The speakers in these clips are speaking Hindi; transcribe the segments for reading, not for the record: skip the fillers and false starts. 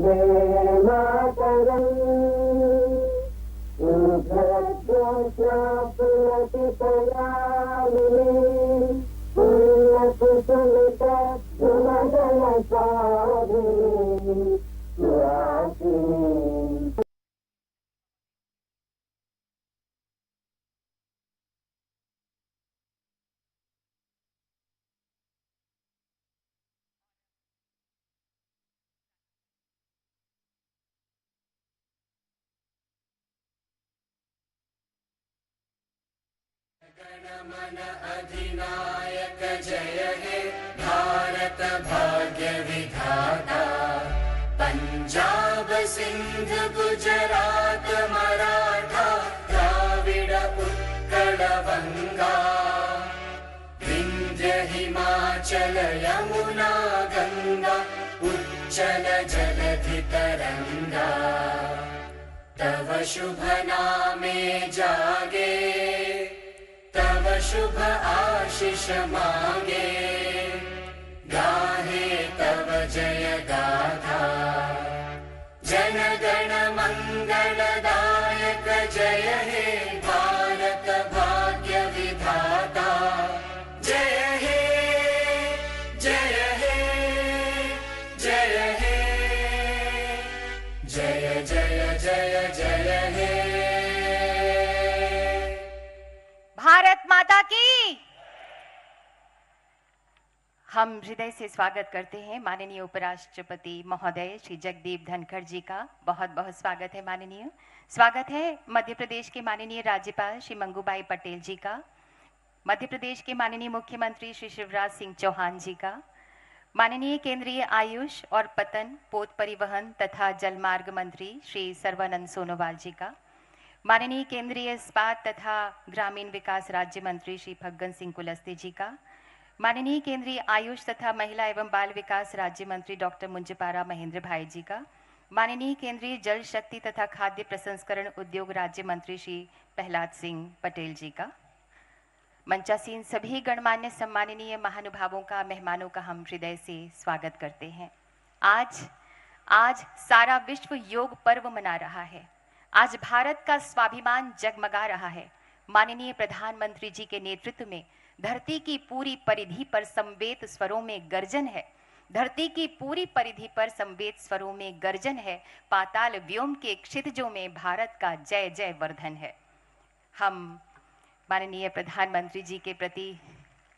वन्दे मातरम्। गणमन अधिनायक जय हे भारत भाग्य विधाता। पंजाब सिंध गुजरात मराठा द्राविड उत्कल बंगा। विंध्य हिमाचल यमुना गंगा उच्चल जलधि तरंगा। तव शुभ नामे जागे तव शुभ आशीष मांगे। गाहे तव जय गाथा जन गण मंगलदायक जय हे भारत भाग्य विधाता। जय हे जय हे जय हे जय जय जय जय हे। भारत माता की। हम हृदय से स्वागत करते हैं माननीय उपराष्ट्रपति महोदय श्री जगदीप धनखड़ जी का। बहुत बहुत स्वागत है माननीय। स्वागत है मध्य प्रदेश के माननीय राज्यपाल श्री मंगूभाई पटेल जी का, मध्य प्रदेश के माननीय मुख्यमंत्री श्री शिवराज सिंह चौहान जी का, माननीय केंद्रीय आयुष और पतन पोत परिवहन तथा जलमार्ग मंत्री श्री सर्बानंद सोनोवाल जी का, माननीय केंद्रीय इस्पात तथा ग्रामीण विकास राज्य मंत्री श्री फग्गन सिंह कुलस्ते जी का, माननीय केंद्रीय आयुष तथा महिला एवं बाल विकास राज्य मंत्री डॉक्टर मुंजपारा महेंद्र भाई जी का, माननीय केंद्रीय जल शक्ति तथा खाद्य प्रसंस्करण उद्योग राज्य मंत्री श्री प्रहलाद सिंह पटेल जी का, मंचासीन सभी गणमान्य सम्माननीय महानुभावों का, मेहमानों का हम हृदय से स्वागत करते हैं। आज सारा विश्व योग पर्व मना रहा है। आज भारत का स्वाभिमान जगमगा रहा है। माननीय प्रधानमंत्री जी के नेतृत्व में धरती की पूरी परिधि पर समवेत स्वरों में गर्जन है। धरती की पूरी परिधि पर समवेत स्वरों में गर्जन है। पाताल व्योम के क्षितिजों में भारत का जय जय वर्धन है। हम माननीय प्रधानमंत्री जी के प्रति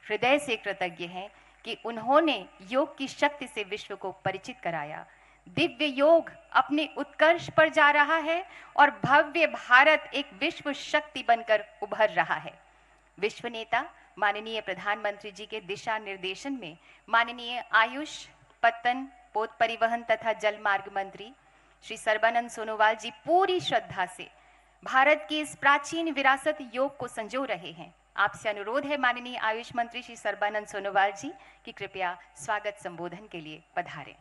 हृदय से कृतज्ञ हैं कि उन्होंने योग की शक्ति से विश्व को परिचित कराया। दिव्य योग अपने उत्कर्ष पर जा रहा है और भव्य भारत एक विश्व शक्ति बनकर उभर रहा है। विश्व नेता माननीय प्रधानमंत्री जी के दिशा निर्देशन में माननीय आयुष पत्तन पोत परिवहन तथा जलमार्ग मंत्री श्री सर्बानंद सोनोवाल जी पूरी श्रद्धा से भारत की इस प्राचीन विरासत योग को संजो रहे हैं। आपसे अनुरोध है माननीय आयुष मंत्री श्री सर्बानंद सोनोवाल जी कि कृपया स्वागत संबोधन के लिए पधारें।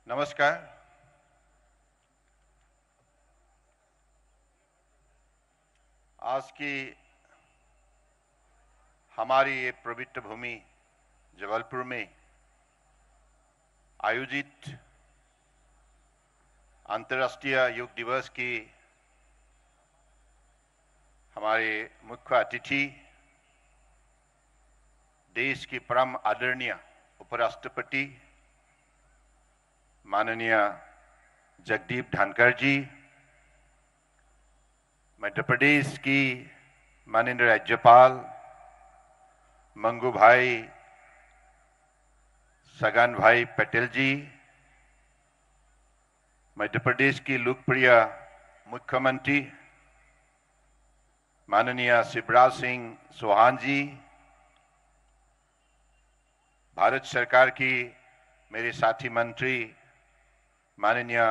नमस्कार। आज की हमारी ये पवित्र भूमि जबलपुर में आयोजित अंतर्राष्ट्रीय योग दिवस की हमारे मुख्य अतिथि देश की परम आदरणीय उपराष्ट्रपति माननीय जगदीप धनखड़ जी, मध्य प्रदेश की माननीय राज्यपाल मंगूभाई सगन भाई पटेल जी, मध्य प्रदेश की लोकप्रिय मुख्यमंत्री माननीय शिवराज सिंह चौहान जी, भारत सरकार की मेरे साथी मंत्री माननीय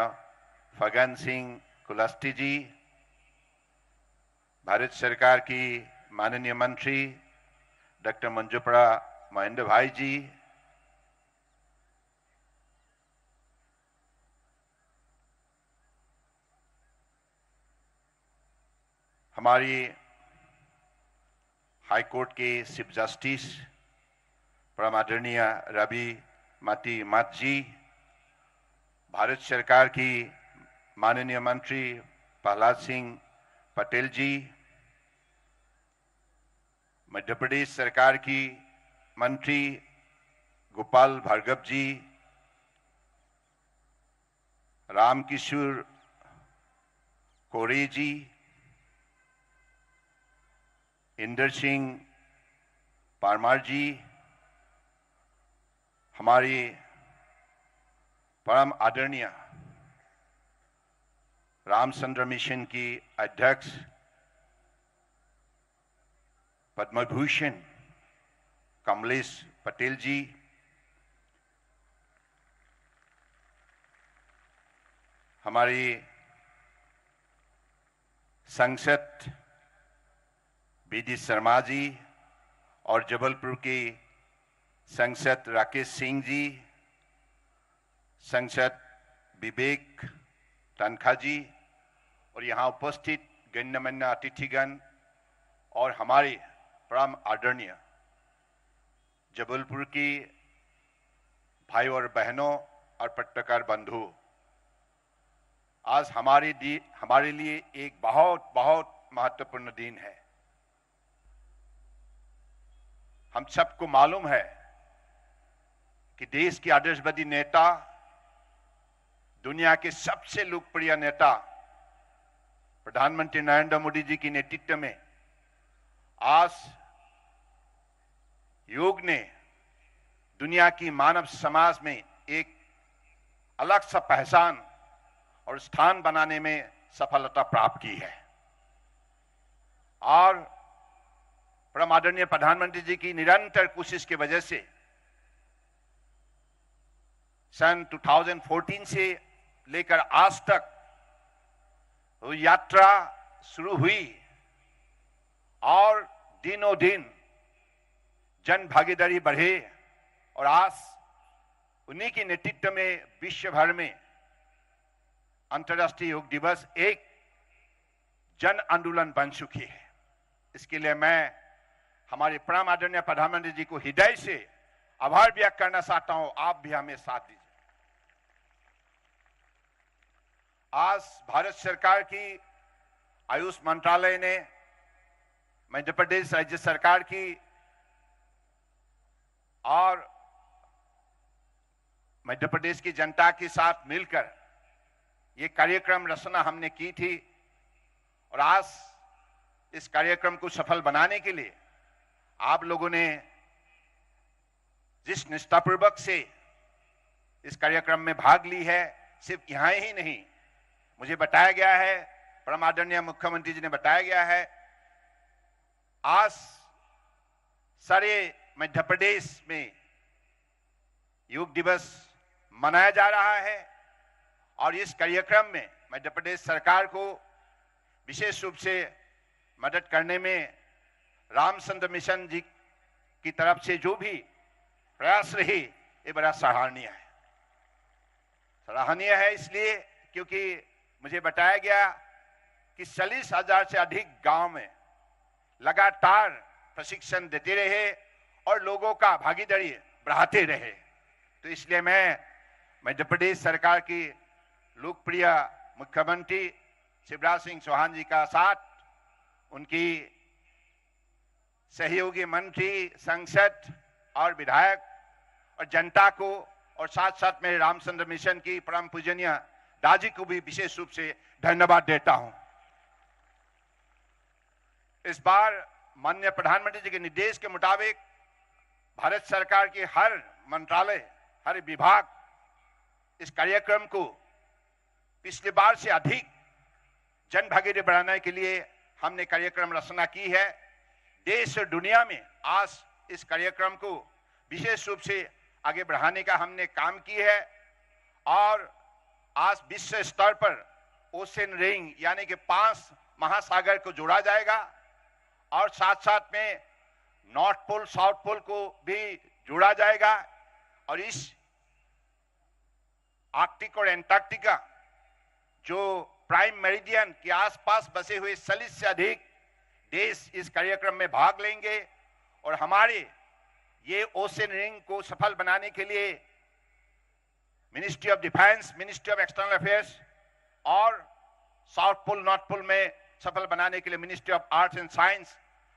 फग्गन सिंह कुलस्ते जी, भारत सरकार की माननीय मंत्री डॉक्टर मंजुप्रा महेंद्र भाई जी, हमारी हाई कोर्ट के चीफ जस्टिस परम आदरणीय रवि माती मत जी, भारत सरकार की माननीय मंत्री प्रहलाद सिंह पटेल जी, मध्य प्रदेश सरकार की मंत्री गोपाल भार्गव जी, रामकिशोर कोरे जी, इंदर सिंह परमार जी, हमारी परम आदरणीय रामचंद्र मिशन की अध्यक्ष पद्म भूषण कमलेश पटेल जी, हमारी सांसद बीडी शर्मा जी और जबलपुर के सांसद राकेश सिंह जी, सांसद विवेक तनखा जी और यहाँ उपस्थित गण्यमान्य अतिथिगण और हमारे परम आदरणीय जबलपुर की भाई और बहनों और पत्रकार बंधु, आज हमारे लिए एक बहुत बहुत महत्वपूर्ण दिन है। हम सबको मालूम है कि देश के आदर्शवादी नेता, दुनिया के सबसे लोकप्रिय नेता प्रधानमंत्री नरेंद्र मोदी जी के नेतृत्व में आज योग ने दुनिया की मानव समाज में एक अलग सा पहचान और स्थान बनाने में सफलता प्राप्त की है। और परम आदरणीय प्रधानमंत्री जी की निरंतर कोशिश की वजह से सन 2014 से लेकर आज तक वो यात्रा शुरू हुई और दिनों दिन जन भागीदारी बढ़े और आज उन्हीं के नेतृत्व में विश्व भर में अंतर्राष्ट्रीय योग दिवस एक जन आंदोलन बन चुकी है। इसके लिए मैं हमारे परम आदरणीय प्रधानमंत्री जी को हृदय से आभार व्यक्त करना चाहता हूं। आप भी हमें साथ दीजिए। आज भारत सरकार की आयुष मंत्रालय ने मध्य प्रदेश राज्य सरकार की और मध्य प्रदेश की जनता के साथ मिलकर ये कार्यक्रम रचना हमने की थी और आज इस कार्यक्रम को सफल बनाने के लिए आप लोगों ने जिस निष्ठापूर्वक से इस कार्यक्रम में भाग ली है, सिर्फ यहां ही नहीं, मुझे बताया गया है, परम आदरणीय मुख्यमंत्री जी ने बताया गया है, आज सारे मध्य प्रदेश में योग दिवस मनाया जा रहा है और इस कार्यक्रम में मध्य प्रदेश सरकार को विशेष रूप से मदद करने में रामचंद्र मिशन जी की तरफ से जो भी प्रयास रही, ये बड़ा सराहनीय है। सराहनीय है इसलिए क्योंकि मुझे बताया गया कि 40,000 से अधिक गांव में लगातार प्रशिक्षण देते रहे और लोगों का भागीदारी बढ़ाते रहे। तो इसलिए मैं मध्य प्रदेश सरकार की लोकप्रिय मुख्यमंत्री शिवराज सिंह चौहान जी का साथ, उनकी सहयोगी मंत्री, सांसद और विधायक और जनता को और साथ साथ मेरे रामचंद्र मिशन की परम पूजनीय दादी को भी विशेष रूप से धन्यवाद देता हूं। इस बार माननीय प्रधानमंत्री जी के निर्देश के मुताबिक भारत सरकार के हर मंत्रालय हर विभाग इस कार्यक्रम को पिछले बार से अधिक जन भागीदारी बढ़ाने के लिए हमने कार्यक्रम रचना की है। देश और दुनिया में आज इस कार्यक्रम को विशेष रूप से आगे बढ़ाने का हमने काम की है और आज विश्व स्तर पर ओशन रिंग यानी कि 5 महासागर को जोड़ा जाएगा और साथ साथ में नॉर्थ पोल साउथ पोल को भी जोड़ा जाएगा और इस आर्कटिक और एंटार्क्टिका जो प्राइम मेरिडियन के आसपास बसे हुए 40 से अधिक देश इस कार्यक्रम में भाग लेंगे और हमारे ये ओशन रिंग को सफल बनाने के लिए ministry of defence, ministry of external affairs और साउथ पोल नॉर्थ पोल में सफल बनाने के लिए ministry of arts and science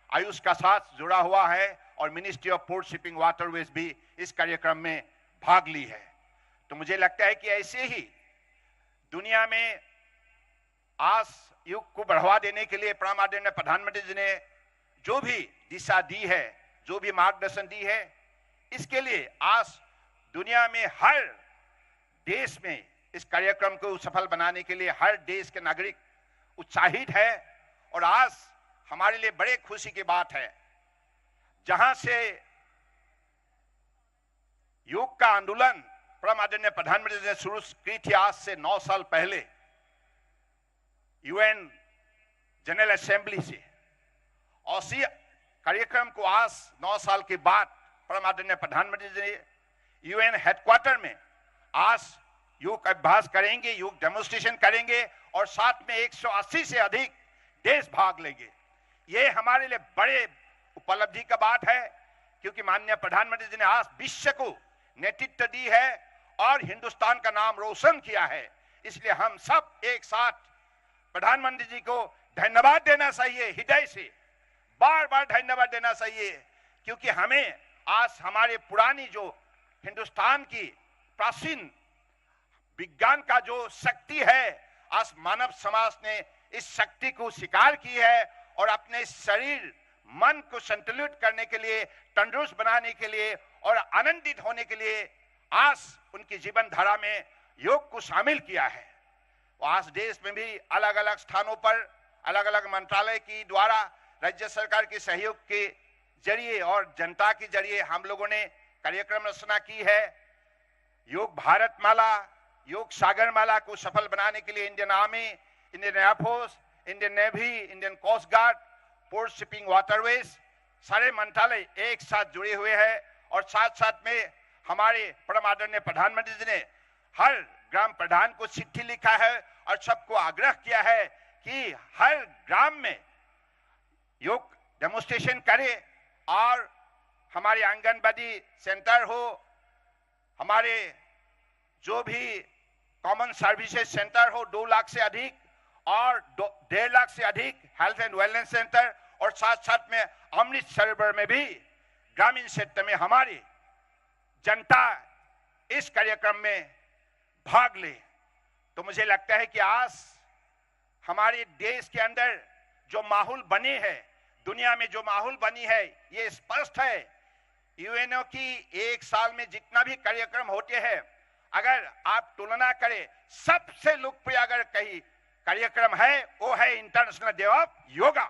Ayush का साथ जुड़ा हुआ है और ministry of port shipping waterways भी इस कार्यक्रम में भाग ली है। तो मुझे लगता है कि ऐसे ही दुनिया में आज युग को बढ़ावा देने के लिए आदरणीय प्रधानमंत्री जी ने जो भी दिशा दी है, जो भी मार्गदर्शन दी है, इसके लिए आज दुनिया में हर देश में इस कार्यक्रम को सफल बनाने के लिए हर देश के नागरिक उत्साहित है और आज हमारे लिए बड़े खुशी की बात है जहां से योग का आंदोलन आदरणीय प्रधानमंत्री जी ने शुरू की थी आज से 9 साल पहले यूएन जनरल असेंबली से और इसी कार्यक्रम को आज 9 साल के बाद आदरणीय प्रधानमंत्री जी ने यूएन हेडक्वार्टर में आज योग अभ्यास करेंगे, योग डेमोन्स्ट्रेशन करेंगे और साथ में 180 से अधिक देश भाग लेंगे। ये हमारे लिए बड़े उपलब्धि का बात है क्योंकि माननीय प्रधानमंत्री जी ने आज विश्व को नेतृत्व दी है और हिंदुस्तान का नाम रोशन किया है। इसलिए हम सब एक साथ प्रधानमंत्री जी को धन्यवाद देना चाहिए, हृदय से बार बार धन्यवाद देना चाहिए क्योंकि हमें आज हमारे पुरानी जो हिंदुस्तान की प्राचीन विज्ञान का जो शक्ति है आज मानव समाज ने इस शक्ति को स्वीकार की है और अपने शरीर मन को संतुलित करने के लिए, तंदुरुस्त बनाने के लिए और आनंदित होने के लिए आज उनकी जीवन धारा में योग को शामिल किया है। आज देश में भी अलग अलग स्थानों पर अलग अलग मंत्रालय की द्वारा राज्य सरकार के सहयोग के जरिए और जनता के जरिए हम लोगों ने कार्यक्रम रचना की है। योग भारत माला, योग सागर माला को सफल बनाने के लिए Indian Army, Indian Air Force, Indian Navy, Indian Coast Guard, port shipping waterways सारे मंत्रालय एक साथ जुड़े हुए हैं और साथ साथ में हमारे परम आदरणीय प्रधानमंत्री जी ने हर ग्राम प्रधान को चिट्ठी लिखा है और सबको आग्रह किया है कि हर ग्राम में योग डेमोन्स्ट्रेशन करे और हमारे आंगनबाड़ी सेंटर हो, हमारे जो भी कॉमन सर्विसेज सेंटर हो 2 लाख से अधिक और 1.5 लाख से अधिक हेल्थ एंड वेलनेस सेंटर और साथ साथ में अमृत सरोवर में भी ग्रामीण क्षेत्र में हमारी जनता इस कार्यक्रम में भाग ले। तो मुझे लगता है कि आज हमारे देश के अंदर जो माहौल बने है, दुनिया में जो माहौल बनी है, ये स्पष्ट है। यूएनओ की एक साल में जितना भी कार्यक्रम होते हैं, अगर आप तुलना करें सबसे लोकप्रिय अगर कहीं कार्यक्रम है वो है international day of yoga,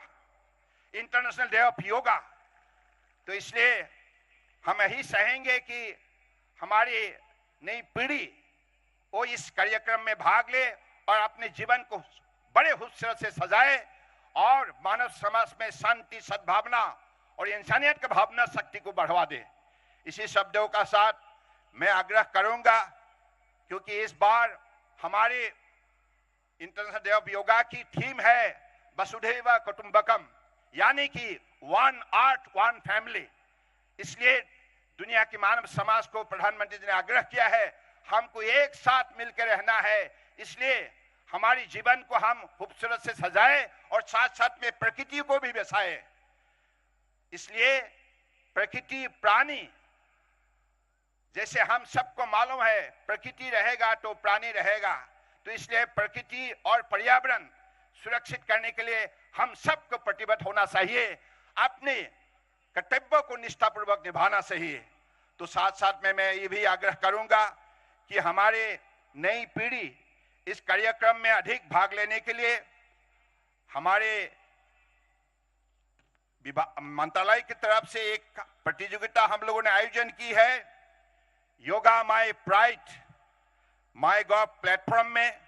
international day of yoga. तो इसलिए हम यही चाहेंगे कि हमारी नई पीढ़ी वो इस कार्यक्रम में भाग ले और अपने जीवन को बड़े खूबसूरत से सजाए और मानव समाज में शांति, सद्भावना और इंसानियत की भावना शक्ति को बढ़ावा दे। इसी शब्दों का साथ मैं आग्रह करूंगा क्योंकि इस बार हमारे इंटरनेशनल डे ऑफ योगा की थीम है वसुधैव कुटुंबकम, यानी कि 1 आर्ट 1 फैमिली। इसलिए दुनिया की मानव समाज को प्रधानमंत्री जी ने आग्रह किया है हमको एक साथ मिलकर रहना है। इसलिए हमारी जीवन को हम खूबसूरत से सजाए और साथ साथ में प्रकृति को भी बचाए। इसलिए प्रकृति प्राणी, जैसे हम सबको मालूम है प्रकृति रहेगा तो प्राणी रहेगा, तो इसलिए प्रकृति और पर्यावरण सुरक्षित करने के लिए हम सबको प्रतिबद्ध होना चाहिए, अपने कर्तव्यों को निष्ठापूर्वक निभाना चाहिए। तो साथ साथ में मैं ये भी आग्रह करूंगा कि हमारे नई पीढ़ी इस कार्यक्रम में अधिक भाग लेने के लिए हमारे मंत्रालय की तरफ से एक प्रतियोगिता हम लोगों ने आयोजन की है। Yoga my pride my gov platform में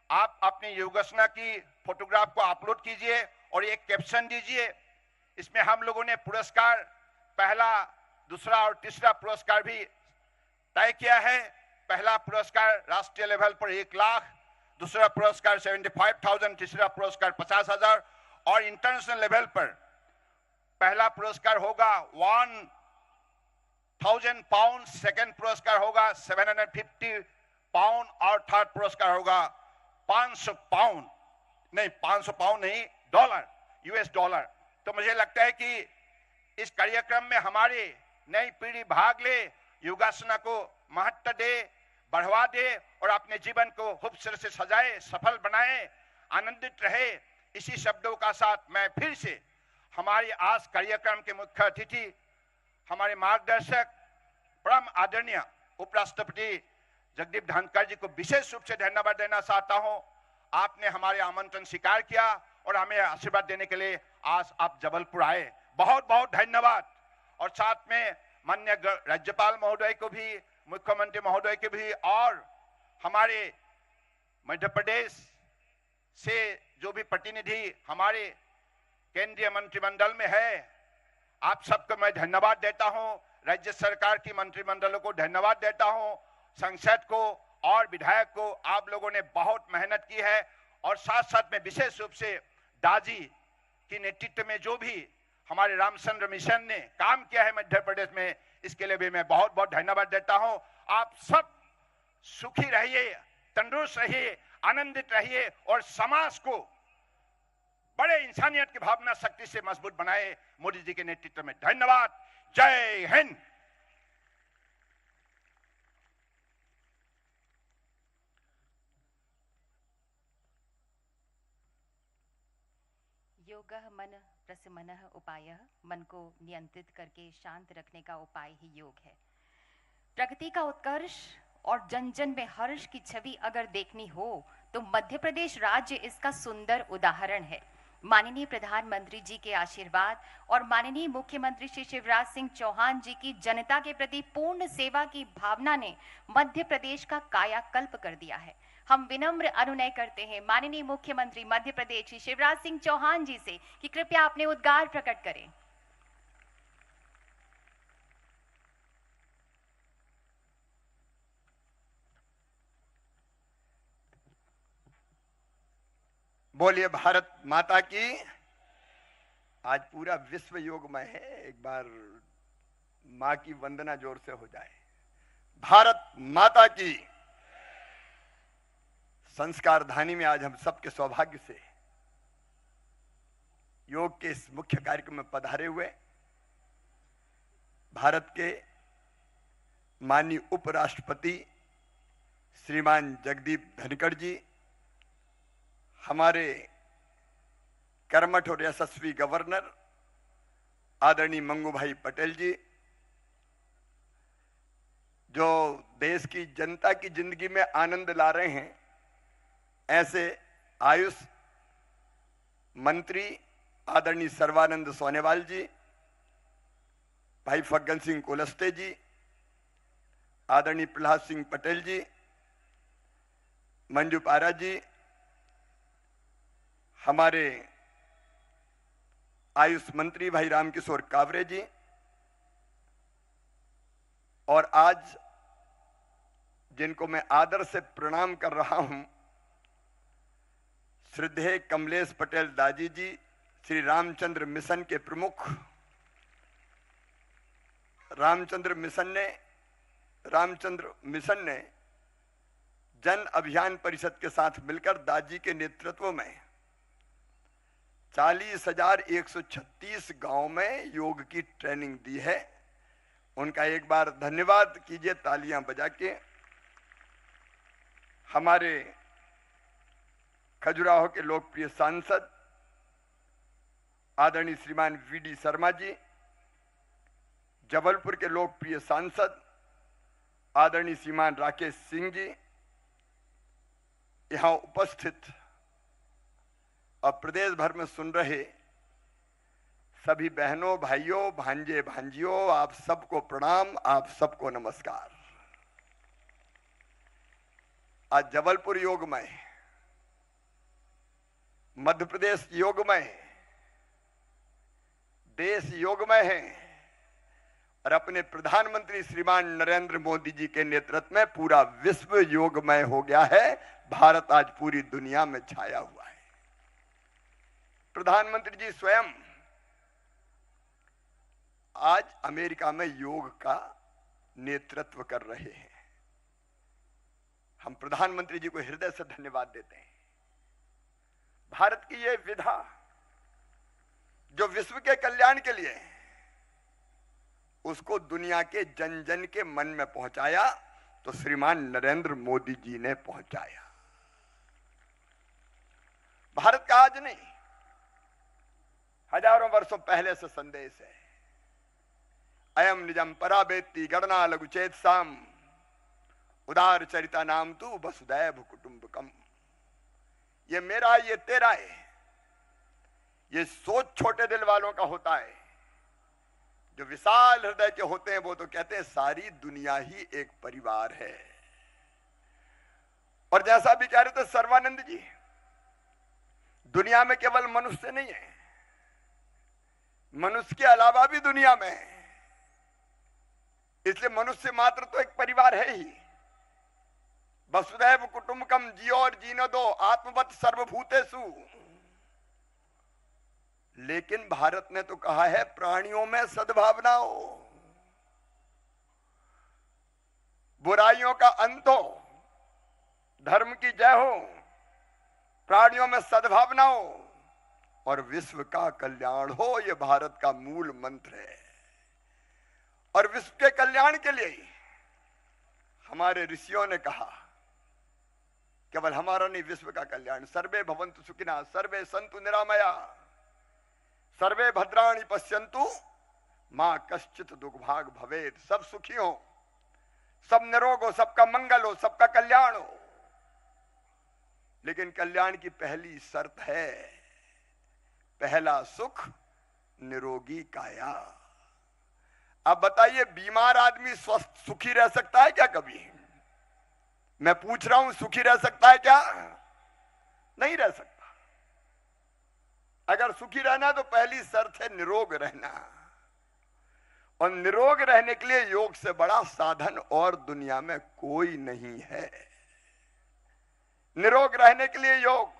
आप अपनी योगासना की फोटोग्राफ को अपलोड कीजिए और एक कैप्शन दीजिए। इसमें हम लोगों ने पुरस्कार पहला, दूसरा और तीसरा पुरस्कार भी तय किया है। पहला पुरस्कार राष्ट्रीय लेवल पर 1 लाख, दूसरा पुरस्कार 75,000, तीसरा पुरस्कार 50,000 और इंटरनेशनल लेवल पर पहला पुरस्कार होगा 1,000 पाउंड, सेकंड पुरस्कार होगा 750 पाउंड और थर्ड पुरस्कार होगा 500 पाउंड नहीं, डॉलर, यूएस डॉलर। तो मुझे लगता है कि इस कार्यक्रम में हमारी नई पीढ़ी भाग ले, योगासना को महत्व दे, बढ़ावा दे और अपने जीवन को खूबसूरत से सजाए, सफल बनाए, आनंदित रहे। इसी शब्दों का साथ मैं फिर से हमारे आज कार्यक्रम के मुख्य अतिथि, हमारे मार्गदर्शक, परम आदरणीय उपराष्ट्रपति जगदीप धनखड़ जी को विशेष रूप से धन्यवाद देना चाहता हूं। आपने हमारे आमंत्रण स्वीकार किया और हमें आशीर्वाद देने के लिए आज आप जबलपुर आए, बहुत बहुत धन्यवाद। और साथ में माननीय राज्यपाल महोदय को भी, मुख्यमंत्री महोदय के भी और हमारे मध्य प्रदेश से जो भी प्रतिनिधि हमारे केंद्रीय मंत्रिमंडल में है, आप सबको मैं धन्यवाद देता हूं। राज्य सरकार की मंत्रिमंडलों को धन्यवाद देता हूं, संसद को और विधायक को। आप लोगों ने बहुत मेहनत की है और साथ साथ में विशेष रूप से दाजी की नेतृत्व में जो भी हमारे रामचंद्र मिशन ने काम किया है मध्य प्रदेश में, इसके लिए भी मैं बहुत बहुत धन्यवाद देता हूं। आप सब सुखी रहिए, तंदुरुस्त रहिए, आनंदित रहिए और समाज को बड़े इंसानियत की भावना शक्ति से मजबूत बनाए मोदी जी के नेतृत्व में। धन्यवाद। जय हिंद। योगः मन प्रशमनः उपायः, मन को नियंत्रित करके शांत रखने का उपाय ही योग है। प्रगति का उत्कर्ष और जन जन में हर्ष की छवि अगर देखनी हो तो मध्य प्रदेश राज्य इसका सुंदर उदाहरण है। माननीय प्रधानमंत्री जी के आशीर्वाद और माननीय मुख्यमंत्री श्री शिवराज सिंह चौहान जी की जनता के प्रति पूर्ण सेवा की भावना ने मध्य प्रदेश का कायाकल्प कर दिया है। हम विनम्र अनुनय करते हैं माननीय मुख्यमंत्री मध्य प्रदेश श्री शिवराज सिंह चौहान जी से कि कृपया अपने उद्गार प्रकट करें। बोलिए भारत माता की। आज पूरा विश्व योगमय है, एक बार मां की वंदना जोर से हो जाए। भारत माता की। संस्कार धानी में आज हम सबके सौभाग्य से योग के इस मुख्य कार्यक्रम में पधारे हुए भारत के माननीय उपराष्ट्रपति श्रीमान जगदीप धनखड़ जी, हमारे कर्मठ और यशस्वी गवर्नर आदरणीय मंगू भाई पटेल जी, जो देश की जनता की जिंदगी में आनंद ला रहे हैं, ऐसे आयुष मंत्री आदरणीय सर्बानंद सोनेवाल जी, भाई फग्गन सिंह कुलस्ते जी, आदरणीय प्रहलाद सिंह पटेल जी, मंजू पारा जी, हमारे आयुष मंत्री भाई रामकिशोर कावरे जी, और आज जिनको मैं आदर से प्रणाम कर रहा हूं, श्रद्धेय कमलेश पटेल दाजी जी, श्री रामचंद्र मिशन के प्रमुख। रामचंद्र मिशन ने जन अभियान परिषद के साथ मिलकर दाजी के नेतृत्व में 40,136 गांव में योग की ट्रेनिंग दी है। उनका एक बार धन्यवाद कीजिए तालियां बजा के। हमारे खजुराहो के लोकप्रिय सांसद आदरणीय श्रीमान वीडी शर्मा जी, जबलपुर के लोकप्रिय सांसद आदरणीय श्रीमान राकेश सिंह जी, यहां उपस्थित और प्रदेश भर में सुन रहे सभी बहनों, भाइयों, भांजे, भांजियों, आप सबको प्रणाम, आप सबको नमस्कार। आज जबलपुर योगमय, मध्य प्रदेश योगमय, देश योगमय है और अपने प्रधानमंत्री श्रीमान नरेंद्र मोदी जी के नेतृत्व में पूरा विश्व योगमय हो गया है। भारत आज पूरी दुनिया में छाया हुआ है। प्रधानमंत्री जी स्वयं आज अमेरिका में योग का नेतृत्व कर रहे हैं। हम प्रधानमंत्री जी को हृदय से धन्यवाद देते हैं। भारत की यह विधा जो विश्व के कल्याण के लिए है, उसको दुनिया के जन जन के मन में पहुंचाया तो श्रीमान नरेंद्र मोदी जी ने पहुंचाया। भारत का आज नहीं, हजारों वर्षों पहले से संदेश है, अयम निजम पराबेत्ति गणना लघुचेत साम उदार चरिता नाम तू वसुदैव कुटुंबकम। ये मेरा, ये तेरा है। ये सोच छोटे दिल वालों का होता है। जो विशाल हृदय के होते हैं वो तो कहते हैं सारी दुनिया ही एक परिवार है। और जैसा भी कह रहे थे सर्वानंद जी, दुनिया में केवल मनुष्य नहीं है, मनुष्य के अलावा भी दुनिया में है। इसलिए मनुष्य मात्र तो एक परिवार है ही। वसुदैव कुटुंबकम, जियो और जीने दो, आत्मवत सर्वभूतेषु। लेकिन भारत ने तो कहा है प्राणियों में सद्भावना हो, बुराइयों का अंत हो, धर्म की जय हो, प्राणियों में सद्भावना हो और विश्व का कल्याण हो। यह भारत का मूल मंत्र है। और विश्व के कल्याण के लिए हमारे ऋषियों ने कहा, केवल हमारा नहीं, विश्व का कल्याण। सर्वे भवन्तु सुखिनः, सर्वे सन्तु निरामया, सर्वे भद्राणि पश्यन्तु मां कश्चित दुर्भाग भवेत्। सब सुखी हो, सब निरोग हो, सबका मंगल हो, सबका कल्याण हो। लेकिन कल्याण की पहली शर्त है, पहला सुख निरोगी काया। अब बताइए, बीमार आदमी स्वस्थ सुखी रह सकता है क्या कभी? मैं पूछ रहा हूं, सुखी रह सकता है क्या? नहीं रह सकता। अगर सुखी रहना तो पहली शर्त है निरोग रहना। और निरोग रहने के लिए योग से बड़ा साधन और दुनिया में कोई नहीं है। निरोग रहने के लिए योग।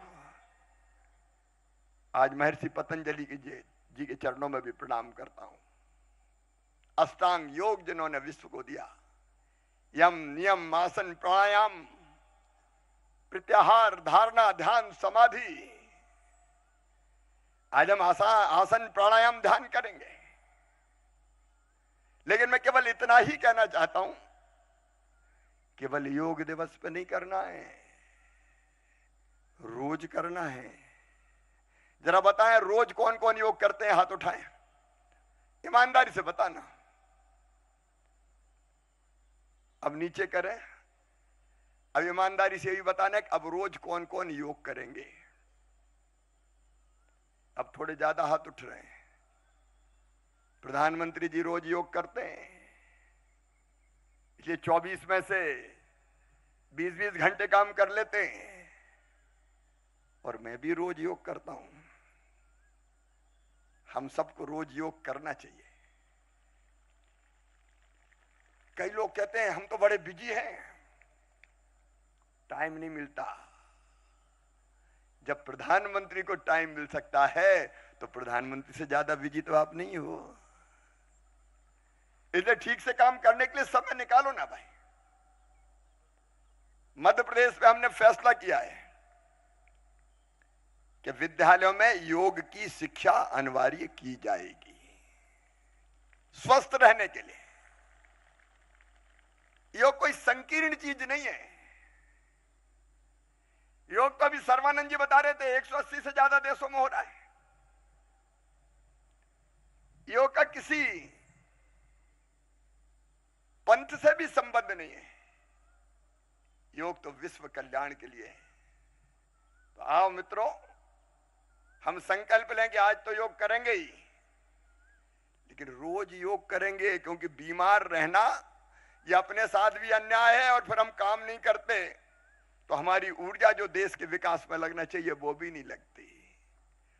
आज महर्षि पतंजलि जी के चरणों में भी प्रणाम करता हूं। अष्टांग योग जिन्होंने विश्व को दिया, यम नियम आसन प्राणायाम प्रत्याहार धारणा ध्यान समाधि। आज हम आसन प्राणायाम ध्यान करेंगे। लेकिन मैं केवल इतना ही कहना चाहता हूं, केवल योग दिवस पे नहीं करना है, रोज करना है। जरा बताएं, रोज कौन कौन योग करते हैं? हाथ उठाएं, ईमानदारी से बताना। अब नीचे करें। अब ईमानदारी से भी बताना कि अब रोज कौन कौन योग करेंगे। अब थोड़े ज्यादा हाथ उठ रहे हैं। प्रधानमंत्री जी रोज योग करते हैं, इसलिए 24 में से 20-20 घंटे काम कर लेते हैं। और मैं भी रोज योग करता हूं। हम सबको रोज योग करना चाहिए। कई लोग कहते हैं हम तो बड़े बिजी हैं, टाइम नहीं मिलता। जब प्रधानमंत्री को टाइम मिल सकता है तो प्रधानमंत्री से ज्यादा बिजी तो आप नहीं हो। इसलिए ठीक से काम करने के लिए समय निकालो ना भाई। मध्य प्रदेश में हमने फैसला किया है कि विद्यालयों में योग की शिक्षा अनिवार्य की जाएगी, स्वस्थ रहने के लिए। योग कोई संकीर्ण चीज नहीं है। योग तो अभी सर्वानंद जी बता रहे थे 180 से ज्यादा देशों में हो रहा है। योग का किसी पंथ से भी संबंध नहीं है। योग तो विश्व कल्याण के लिए है। तो आओ मित्रों, हम संकल्प लें कि आज तो योग करेंगे ही, लेकिन रोज योग करेंगे, क्योंकि बीमार रहना ये अपने साथ भी अन्याय है, और फिर हम काम नहीं करते तो हमारी ऊर्जा जो देश के विकास में लगना चाहिए वो भी नहीं लगती।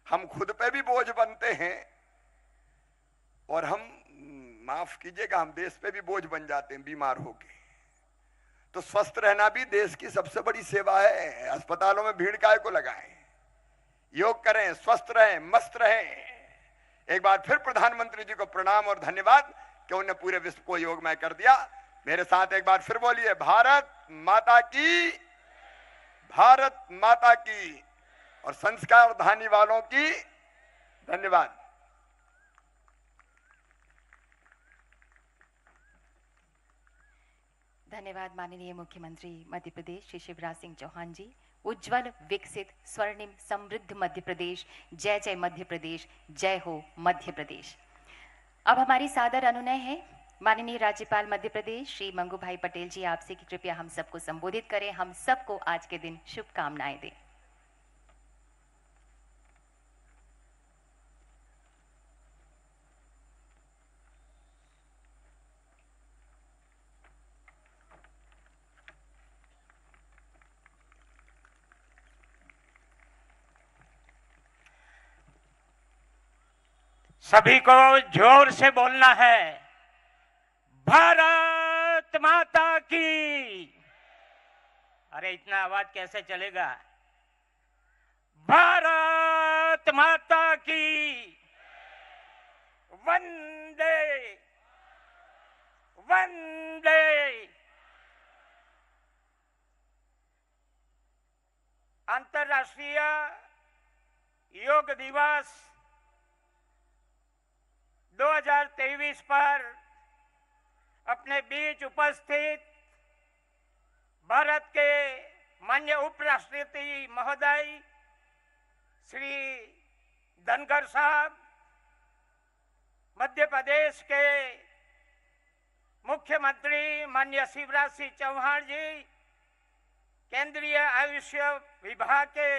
हम खुद पे भी बोझ बनते हैं, और हम, माफ कीजिएगा, हम देश पे भी बोझ बन जाते हैं बीमार होके। तो स्वस्थ रहना भी देश की सबसे बड़ी सेवा है। अस्पतालों में भीड़ काहे को लगाएं? योग करें, स्वस्थ रहें, मस्त रहें। एक बार फिर प्रधानमंत्री जी को प्रणाम और धन्यवाद कि उन्होंने पूरे विश्व को योगमय कर दिया। मेरे साथ एक बार फिर बोलिए, भारत माता की, भारत माता की, और संस्कार धानी वालों की धन्यवाद। धन्यवाद माननीय मुख्यमंत्री मध्य प्रदेश श्री शिवराज सिंह चौहान जी। उज्जवल, विकसित, स्वर्णिम, समृद्ध मध्य प्रदेश। जय जय मध्य प्रदेश, जय हो मध्य प्रदेश। अब हमारी सादर अनुनय है, माननीय राज्यपाल मध्य प्रदेश श्री मंगू भाई पटेल जी, आपसे कि कृपया हम सबको संबोधित करें, हम सबको आज के दिन शुभकामनाएं दें। सभी को जोर से बोलना है, भारत माता की। अरे इतना आवाज कैसे चलेगा? भारत माता की, वंदे वंदे। अंतर्राष्ट्रीय योग दिवस 2023 पर अपने बीच उपस्थित भारत के माननीय उपराष्ट्रपति महोदय श्री धनखड़ साहब, मध्य प्रदेश के मुख्यमंत्री माननीय शिवराज सिंह चौहान जी, केंद्रीय आयुष विभाग के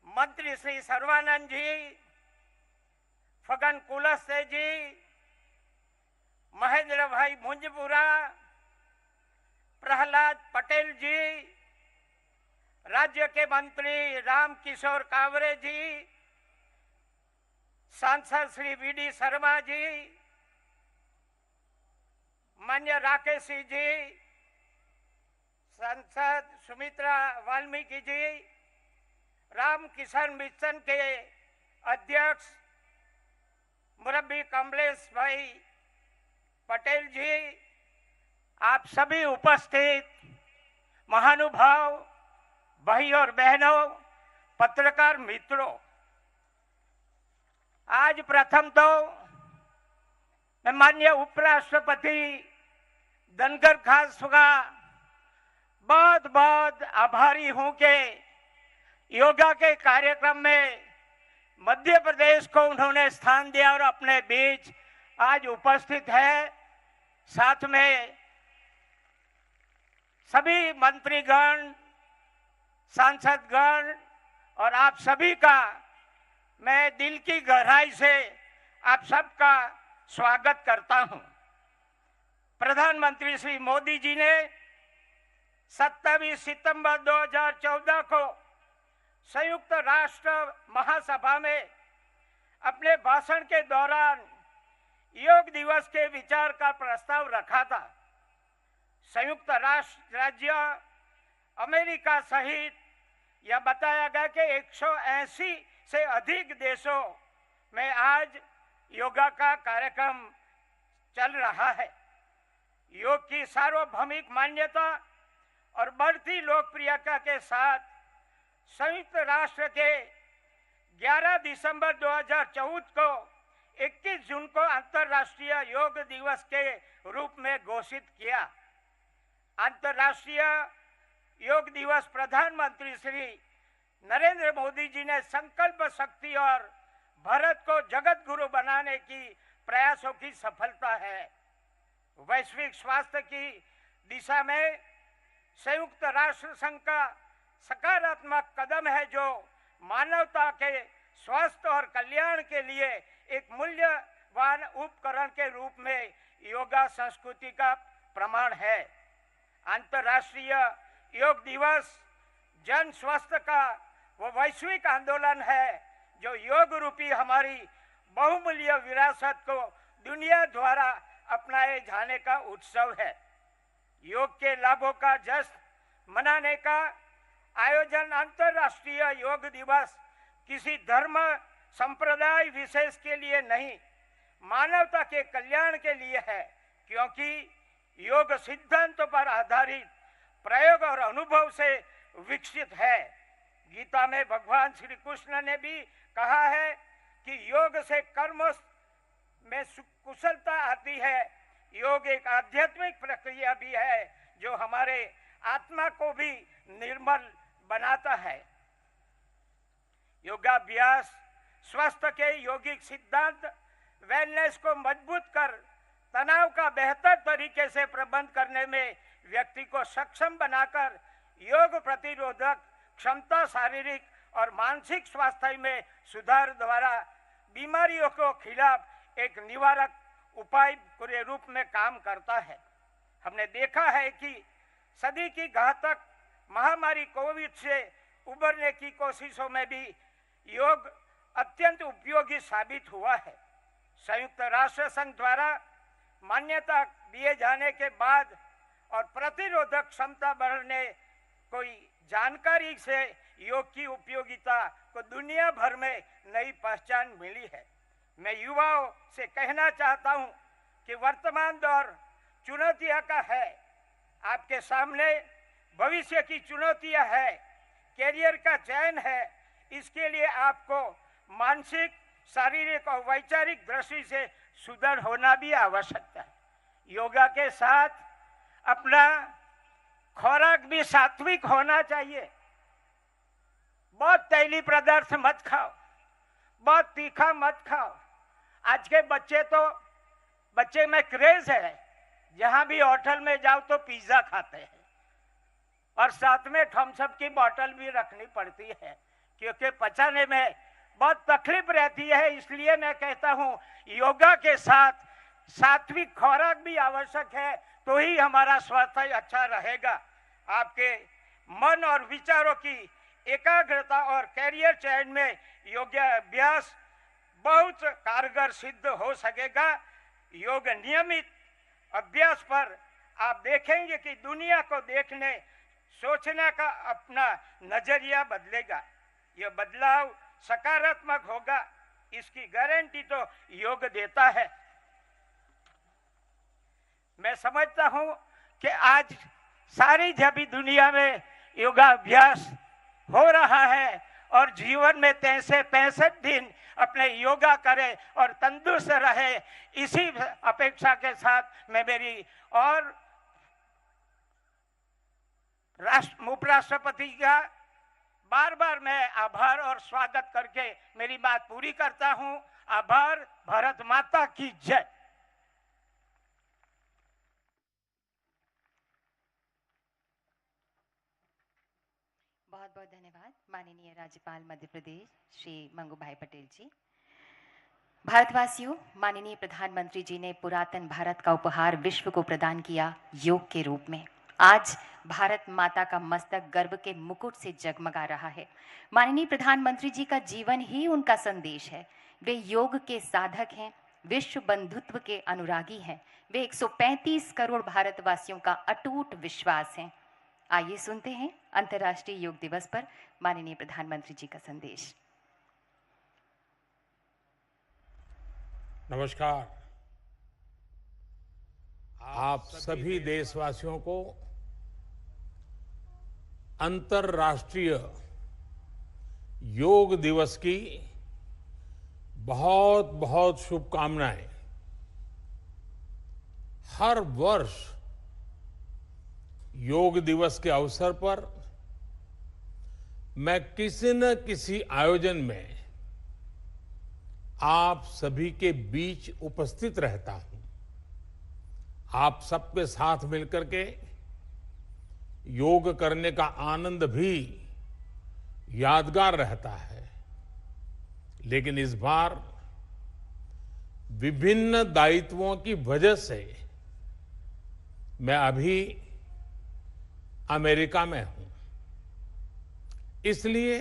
मंत्री श्री सर्वानंद जी, फगन कुलस्ते जी, महेंद्र भाई मुंजपुरा, प्रहलाद पटेल जी, राज्य के मंत्री राम किशोर कावरे जी, सांसद श्री वीडी शर्मा जी, मान्य राकेश जी, सांसद सुमित्रा वाल्मीकि जी, राम किशन मिशन के अध्यक्ष मुरब्बी कमलेश भाई पटेल जी, आप सभी उपस्थित महानुभाव भाई और बहनों, पत्रकार मित्रों, आज प्रथम तो मैं माननीय उपराष्ट्रपति धनखड़ साहब का बहुत बहुत आभारी हूं कि योगा के कार्यक्रम में मध्य प्रदेश को उन्होंने स्थान दिया और अपने बीच आज उपस्थित है। साथ में सभी मंत्रीगण, सांसदगण और आप सभी का मैं दिल की गहराई से आप सबका स्वागत करता हूं। प्रधानमंत्री श्री मोदी जी ने 27 सितंबर 2014 को संयुक्त राष्ट्र महासभा में अपने भाषण के दौरान योग दिवस के विचार का प्रस्ताव रखा था। संयुक्त राष्ट्र राज्य अमेरिका सहित यह बताया गया कि 180 से अधिक देशों में आज योगा का कार्यक्रम चल रहा है। योग की सार्वभौमिक मान्यता और बढ़ती लोकप्रियता के साथ संयुक्त राष्ट्र के 11 दिसंबर 2014 को 21 जून को अंतर्राष्ट्रीय योग दिवस के रूप में घोषित किया। अंतर्राष्ट्रीय योग दिवस प्रधानमंत्री श्री नरेंद्र मोदी जी ने संकल्प शक्ति और भारत को जगत गुरु बनाने की प्रयासों की सफलता है। वैश्विक स्वास्थ्य की दिशा में संयुक्त राष्ट्र संघ का सकारात्मक कदम है, जो मानवता के स्वास्थ्य और कल्याण के लिए एक मूल्यवान उपकरण के रूप में योगा संस्कृति का प्रमाण है। अंतर्राष्ट्रीय योग दिवस जन स्वास्थ्य का वो वैश्विक आंदोलन है जो योग रूपी हमारी बहुमूल्य विरासत को दुनिया द्वारा अपनाए जाने का उत्सव है। योग के लाभों का जश्न मनाने का आयोजन अंतर्राष्ट्रीय योग दिवस किसी धर्म संप्रदाय विशेष के लिए नहीं, मानवता के कल्याण के लिए है, क्योंकि योग सिद्धांतों पर आधारित प्रयोग और अनुभव से विकसित है। गीता में भगवान श्री कृष्ण ने भी कहा है कि योग से कर्म में कुशलता आती है। योग एक आध्यात्मिक प्रक्रिया भी है जो हमारे आत्मा को भी निर्मल बनाता है। योगाभ्यास स्वास्थ्य के यौगिक सिद्धांत वेलनेस को मजबूत कर तनाव का बेहतर तरीके से प्रबंध करने में व्यक्ति को सक्षम बनाकर योग प्रतिरोधक क्षमता, शारीरिक और मानसिक स्वास्थ्य में सुधार द्वारा बीमारियों को खिलाफ एक निवारक उपाय के रूप में काम करता है। हमने देखा है कि सदी की घातक महामारी कोविड से उबरने की कोशिशों में भी योग अत्यंत उपयोगी साबित हुआ है। संयुक्त राष्ट्र संघ द्वारा मान्यता दिए जाने के बाद और प्रतिरोधक क्षमता बढ़ने कोई जानकारी से योग की उपयोगिता को दुनिया भर में नई पहचान मिली है। मैं युवाओं से कहना चाहता हूं कि वर्तमान दौर चुनौतियां का है। आपके सामने भविष्य की चुनौतियां है, कैरियर का चयन है। इसके लिए आपको मानसिक, शारीरिक और वैचारिक दृष्टि से सुदृढ़ होना भी आवश्यक है। योगा के साथ अपना खुराक भी सात्विक होना चाहिए। बहुत तैली पदार्थ मत खाओ, बहुत तीखा मत खाओ। आज के बच्चे में क्रेज है, जहां भी होटल में जाओ तो पिज्जा खाते हैं और साथ में थम्स अप की बोतल भी रखनी पड़ती है, क्योंकि पचाने में बहुत तकलीफ रहती है। इसलिए मैं कहता हूं योगा के साथ सात्विक खुराक भी आवश्यक है, तो ही हमारा स्वास्थ्य अच्छा रहेगा। आपके मन और विचारों की एकाग्रता और कैरियर चयन में योगाभ्यास बहुत कारगर सिद्ध हो सकेगा। योग नियमित अभ्यास पर आप देखेंगे कि दुनिया को देखने, सोचने का अपना नजरिया बदलेगा। यह बदलाव सकारात्मक होगा, इसकी गारंटी तो योग देता है। मैं समझता हूं कि आज सारी जभी दुनिया में योगाभ्यास हो रहा है और जीवन में 365 दिन अपने योगा करे और तंदुरुस्त रहे। इसी अपेक्षा के साथ मैं मेरी और उपराष्ट्रपति का बार बार मैं आभार और स्वागत करके मेरी बात पूरी करता हूं। आभार। भारत माता की जय। बहुत बहुत धन्यवाद माननीय राज्यपाल मध्य प्रदेश श्री मंगू भाई पटेल जी। भारतवासियों, माननीय प्रधानमंत्री जी ने पुरातन भारत का उपहार विश्व को प्रदान किया योग के रूप में। आज भारत माता का मस्तक गर्व के मुकुट से जगमगा रहा है। माननीय प्रधानमंत्री जी का जीवन ही उनका संदेश है। वे योग के साधक हैं, विश्व बंधुत्व के अनुरागी हैं। वे 135 करोड़ भारतवासियों का अटूट विश्वास हैं। आइए सुनते हैं अंतर्राष्ट्रीय योग दिवस पर माननीय प्रधानमंत्री जी का संदेश। नमस्कार। आप सभी देशवासियों को अंतर्राष्ट्रीय योग दिवस की बहुत बहुत शुभकामनाएं। हर वर्ष योग दिवस के अवसर पर मैं किसी न किसी आयोजन में आप सभी के बीच उपस्थित रहता हूं। आप सबके साथ मिलकर के योग करने का आनंद भी यादगार रहता है। लेकिन इस बार विभिन्न दायित्वों की वजह से मैं अभी अमेरिका में हूं। इसलिए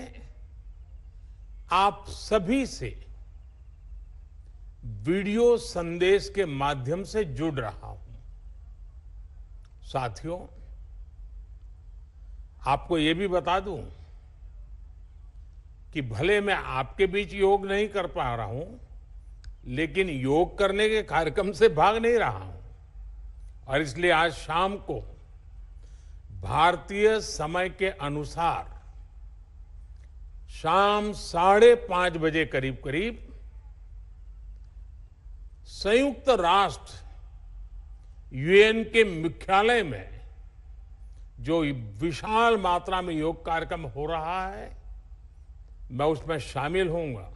आप सभी से वीडियो संदेश के माध्यम से जुड़ रहा हूं। साथियों, आपको यह भी बता दूं कि भले मैं आपके बीच योग नहीं कर पा रहा हूं, लेकिन योग करने के कार्यक्रम से भाग नहीं रहा हूं। और इसलिए आज शाम को भारतीय समय के अनुसार शाम 5:30 बजे करीब करीब संयुक्त राष्ट्र यूएन के मुख्यालय में जो विशाल मात्रा में योग कार्यक्रम हो रहा है, मैं उसमें शामिल होऊंगा।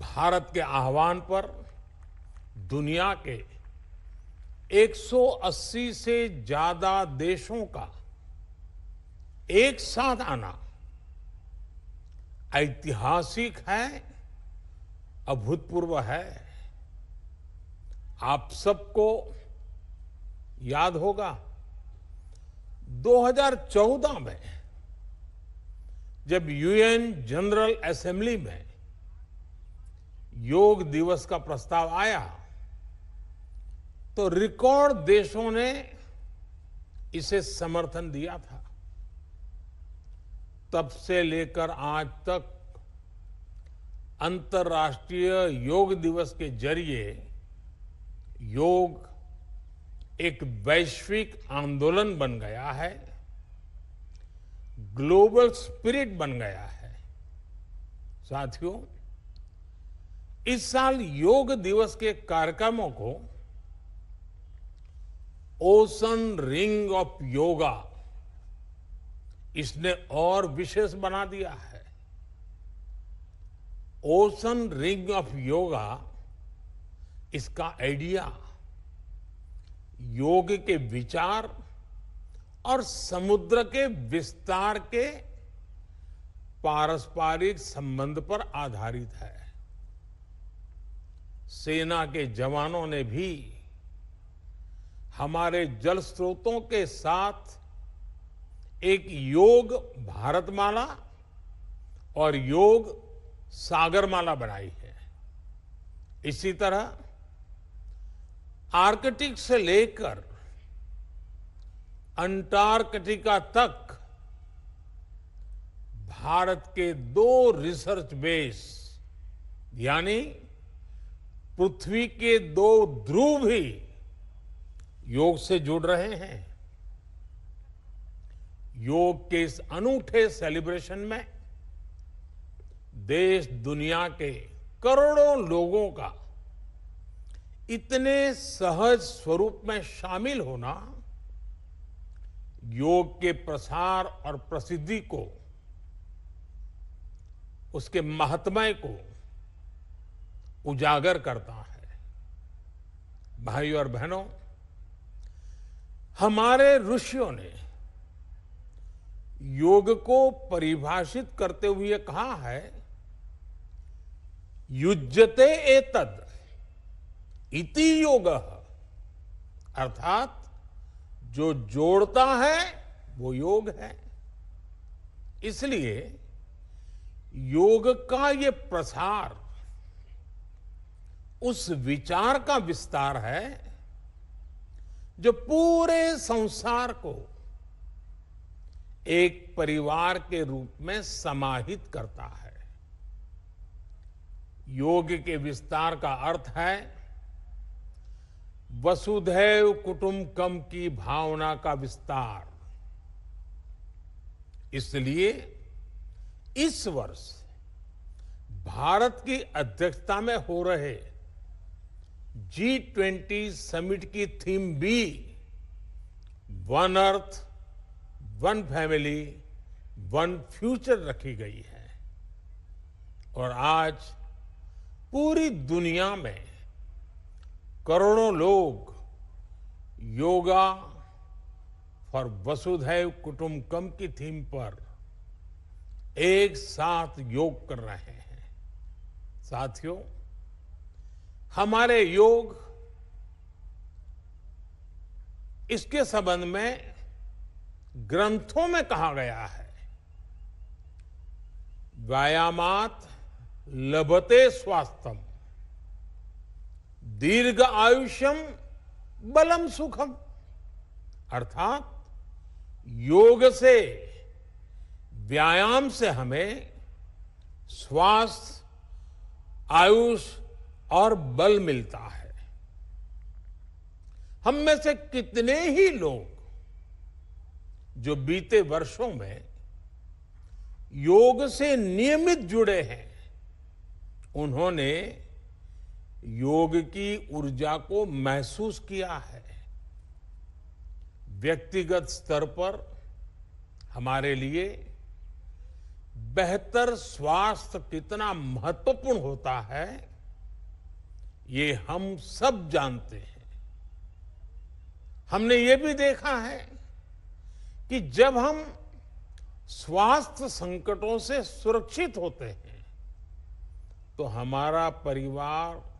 भारत के आह्वान पर दुनिया के 180 से ज्यादा देशों का एक साथ आना ऐतिहासिक है, अभूतपूर्व है। आप सबको याद होगा 2014 में जब यूएन जनरल असेंबली में योग दिवस का प्रस्ताव आया तो रिकॉर्ड देशों ने इसे समर्थन दिया था। तब से लेकर आज तक अंतर्राष्ट्रीय योग दिवस के जरिए योग एक वैश्विक आंदोलन बन गया है, ग्लोबल स्पिरिट बन गया है। साथियों, इस साल योग दिवस के कार्यक्रमों को ओशन रिंग ऑफ योगा इसने और विशेष बना दिया है। ओशन रिंग ऑफ योगा, इसका आइडिया योग के विचार और समुद्र के विस्तार के पारस्परिक संबंध पर आधारित है। सेना के जवानों ने भी हमारे जल स्रोतों के साथ एक योग भारतमाला और योग सागरमाला बनाई है। इसी तरह आर्कटिक से लेकर अंटार्कटिका तक भारत के 2 रिसर्च बेस यानी पृथ्वी के 2 ध्रुव भी योग से जुड़ रहे हैं। योग के इस अनूठे सेलिब्रेशन में देश दुनिया के करोड़ों लोगों का इतने सहज स्वरूप में शामिल होना योग के प्रसार और प्रसिद्धि को, उसके महात्म्य को उजागर करता है। भाइयों और बहनों, हमारे ऋषियों ने योग को परिभाषित करते हुए कहा है, युज्यते एतद इति योगः, अर्थात जो जोड़ता है वो योग है। इसलिए योग का ये प्रसार उस विचार का विस्तार है जो पूरे संसार को एक परिवार के रूप में समाहित करता है। योग के विस्तार का अर्थ है वसुधैव कुटुंबकम की भावना का विस्तार। इसलिए इस वर्ष भारत की अध्यक्षता में हो रहे G20 समिट की थीम भी one earth, one family, one future रखी गई है। और आज पूरी दुनिया में करोड़ों लोग योगा फॉर वसुधैव कुटुंबकम की थीम पर एक साथ योग कर रहे हैं। साथियों, हमारे योग इसके संबंध में ग्रंथों में कहा गया है, व्यायामात लभते स्वास्थ्यम दीर्घ आयुष्यम बलम सुखम। अर्थात योग से, व्यायाम से हमें स्वास्थ्य, आयुष और बल मिलता है। हम में से कितने ही लोग जो बीते वर्षों में योग से नियमित जुड़े हैं, उन्होंने योग की ऊर्जा को महसूस किया है। व्यक्तिगत स्तर पर हमारे लिए बेहतर स्वास्थ्य कितना महत्वपूर्ण होता है, ये हम सब जानते हैं। हमने ये भी देखा है कि जब हम स्वास्थ्य संकटों से सुरक्षित होते हैं तो हमारा परिवार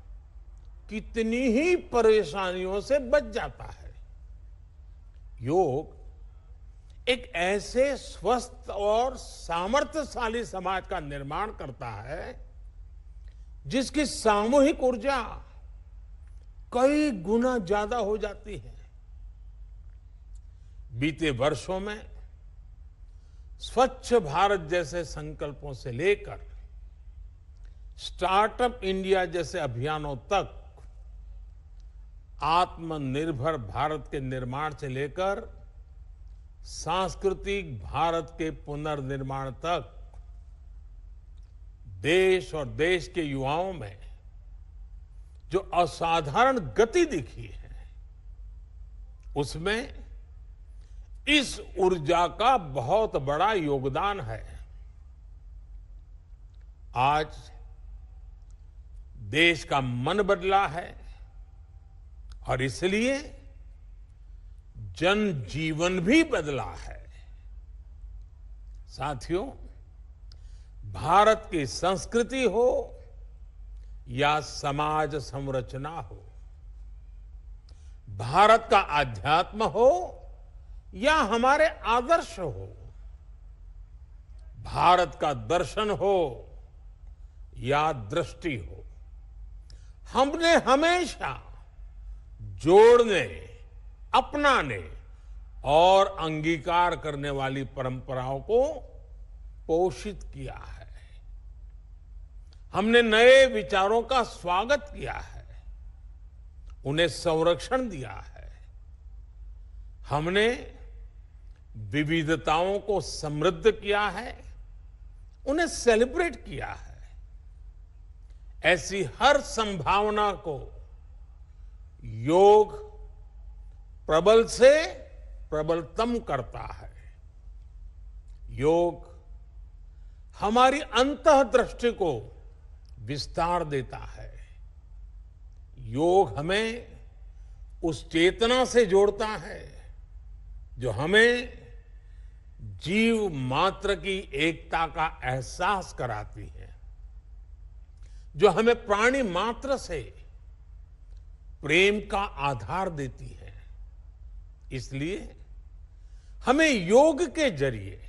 कितनी ही परेशानियों से बच जाता है। योग एक ऐसे स्वस्थ और सामर्थ्यशाली समाज का निर्माण करता है जिसकी सामूहिक ऊर्जा कई गुना ज्यादा हो जाती है। बीते वर्षों में स्वच्छ भारत जैसे संकल्पों से लेकर स्टार्टअप इंडिया जैसे अभियानों तक, आत्मनिर्भर भारत के निर्माण से लेकर सांस्कृतिक भारत के पुनर्निर्माण तक, देश और देश के युवाओं में जो असाधारण गति दिखी है, उसमें इस ऊर्जा का बहुत बड़ा योगदान है। आज देश का मन बदला है और इसलिए जनजीवन भी बदला है। साथियों, भारत की संस्कृति हो या समाज संरचना हो, भारत का आध्यात्म हो या हमारे आदर्श हो, भारत का दर्शन हो या दृष्टि हो, हमने हमेशा जोड़ने, अपनाने और अंगीकार करने वाली परंपराओं को पोषित किया है। हमने नए विचारों का स्वागत किया है, उन्हें संरक्षण दिया है। हमने विविधताओं को समृद्ध किया है, उन्हें सेलिब्रेट किया है। ऐसी हर संभावना को योग प्रबल से प्रबलतम करता है। योग हमारी अंतःदृष्टि को विस्तार देता है। योग हमें उस चेतना से जोड़ता है जो हमें जीव मात्र की एकता का एहसास कराती है, जो हमें प्राणी मात्र से प्रेम का आधार देती है। इसलिए हमें योग के जरिए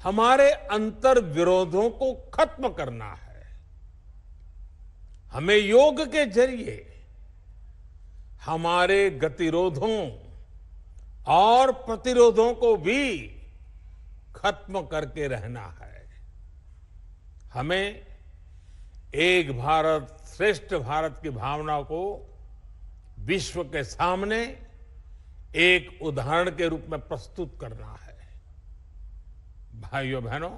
हमारे अंतर विरोधों को खत्म करना है। हमें योग के जरिए हमारे गतिरोधों और प्रतिरोधों को भी खत्म करके रहना है। हमें एक भारत श्रेष्ठ भारत की भावना को विश्व के सामने एक उदाहरण के रूप में प्रस्तुत करना है। भाइयों बहनों,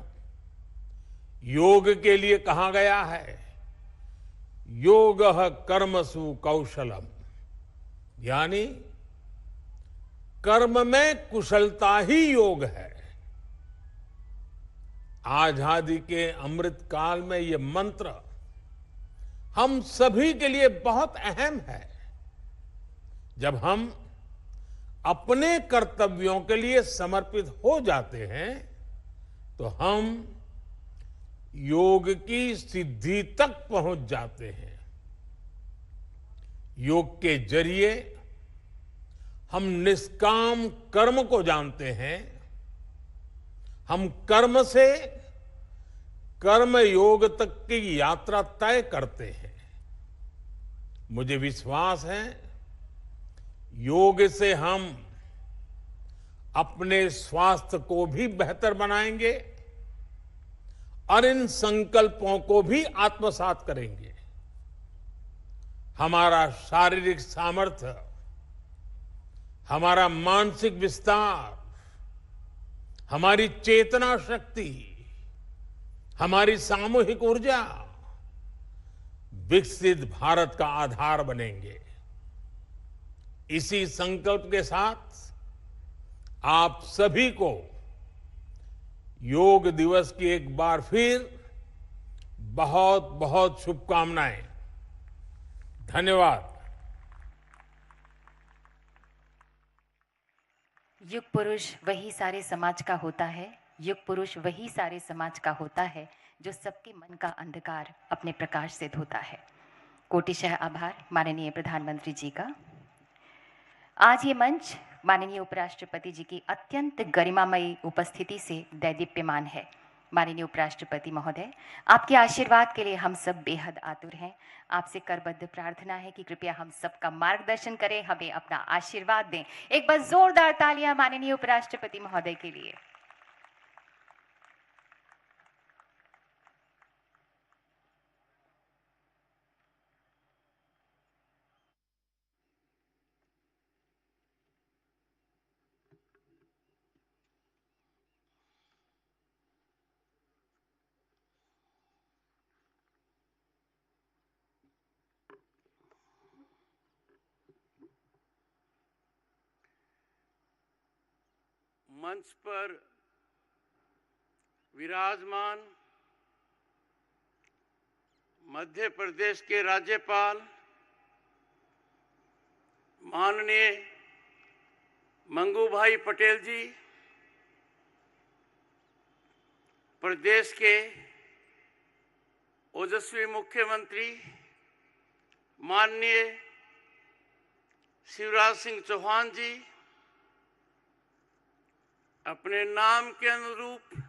योग के लिए कहा गया है, योगः कर्मसु कौशलम, यानी कर्म में कुशलता ही योग है। आजादी के अमृत काल में यह मंत्र हम सभी के लिए बहुत अहम है। जब हम अपने कर्तव्यों के लिए समर्पित हो जाते हैं तो हम योग की सिद्धि तक पहुंच जाते हैं। योग के जरिए हम निष्काम कर्म को जानते हैं। हम कर्म से कर्म योग तक की यात्रा तय करते हैं। मुझे विश्वास है योग से हम अपने स्वास्थ्य को भी बेहतर बनाएंगे और इन संकल्पों को भी आत्मसात करेंगे। हमारा शारीरिक सामर्थ्य, हमारा मानसिक विस्तार, हमारी चेतना शक्ति, हमारी सामूहिक ऊर्जा विकसित भारत का आधार बनेंगे। इसी संकल्प के साथ आप सभी को योग दिवस की एक बार फिर बहुत बहुत शुभकामनाएं। धन्यवाद। युग पुरुष वही सारे समाज का होता है। युग पुरुष वही सारे समाज का होता है जो सबके मन का अंधकार अपने प्रकाश से धोता है। कोटिशः आभार माननीय प्रधानमंत्री जी का। आज ये मंच माननीय उपराष्ट्रपति जी की अत्यंत गरिमामयी उपस्थिति से दैदीप्यमान है। माननीय उपराष्ट्रपति महोदय, आपके आशीर्वाद के लिए हम सब बेहद आतुर हैं। आपसे करबद्ध प्रार्थना है कि कृपया हम सबका मार्गदर्शन करें, हमें अपना आशीर्वाद दें। एक बार जोरदार तालियां माननीय उपराष्ट्रपति महोदय के लिए। मंच पर विराजमान मध्य प्रदेश के राज्यपाल माननीय मंगू भाई पटेल जी, प्रदेश के ओजस्वी मुख्यमंत्री माननीय शिवराज सिंह चौहान जी, अपने नाम के अनुरूप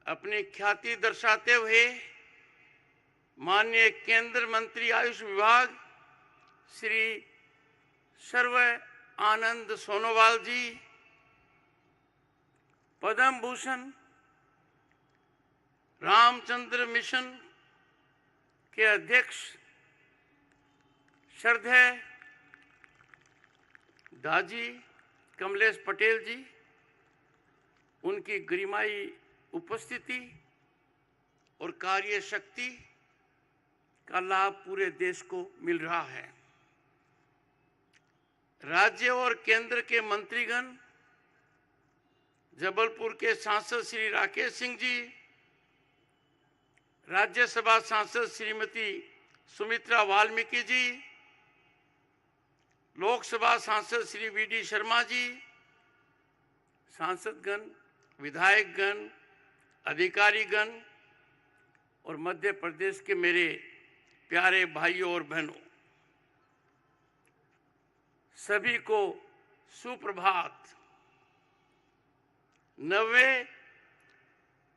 अपनी ख्याति दर्शाते हुए माननीय केंद्र मंत्री आयुष विभाग श्री सर्व आनंद सोनोवाल जी, पद्म भूषण रामचंद्र मिशन के अध्यक्ष श्रद्धेय दाजी कमलेश पटेल जी, उनकी गरिमाई उपस्थिति और कार्य शक्ति का लाभ पूरे देश को मिल रहा है। राज्य और केंद्र के मंत्रीगण, जबलपुर के सांसद श्री राकेश सिंह जी, राज्यसभा सांसद श्रीमती सुमित्रा वाल्मीकि जी, लोकसभा सांसद श्री वीडी शर्मा जी, सांसदगण, विधायकगण, अधिकारीगण और मध्य प्रदेश के मेरे प्यारे भाइयों और बहनों, सभी को सुप्रभात। 90वें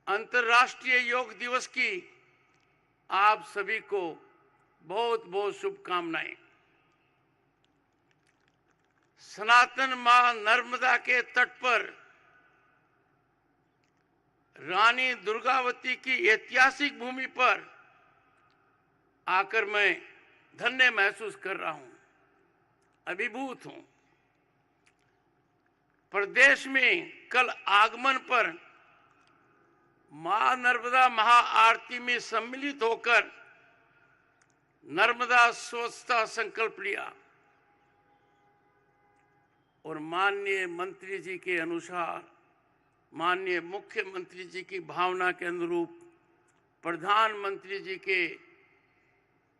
अंतर्राष्ट्रीय योग दिवस की आप सभी को बहुत बहुत शुभकामनाएं। सनातन मां नर्मदा के तट पर रानी दुर्गावती की ऐतिहासिक भूमि पर आकर मैं धन्य महसूस कर रहा हूं, अभिभूत हूं। प्रदेश में कल आगमन पर मां नर्मदा महाआरती में सम्मिलित होकर नर्मदा स्वच्छता संकल्प लिया और माननीय मंत्री जी के अनुसार, माननीय मुख्यमंत्री जी की भावना के अनुरूप, प्रधानमंत्री जी के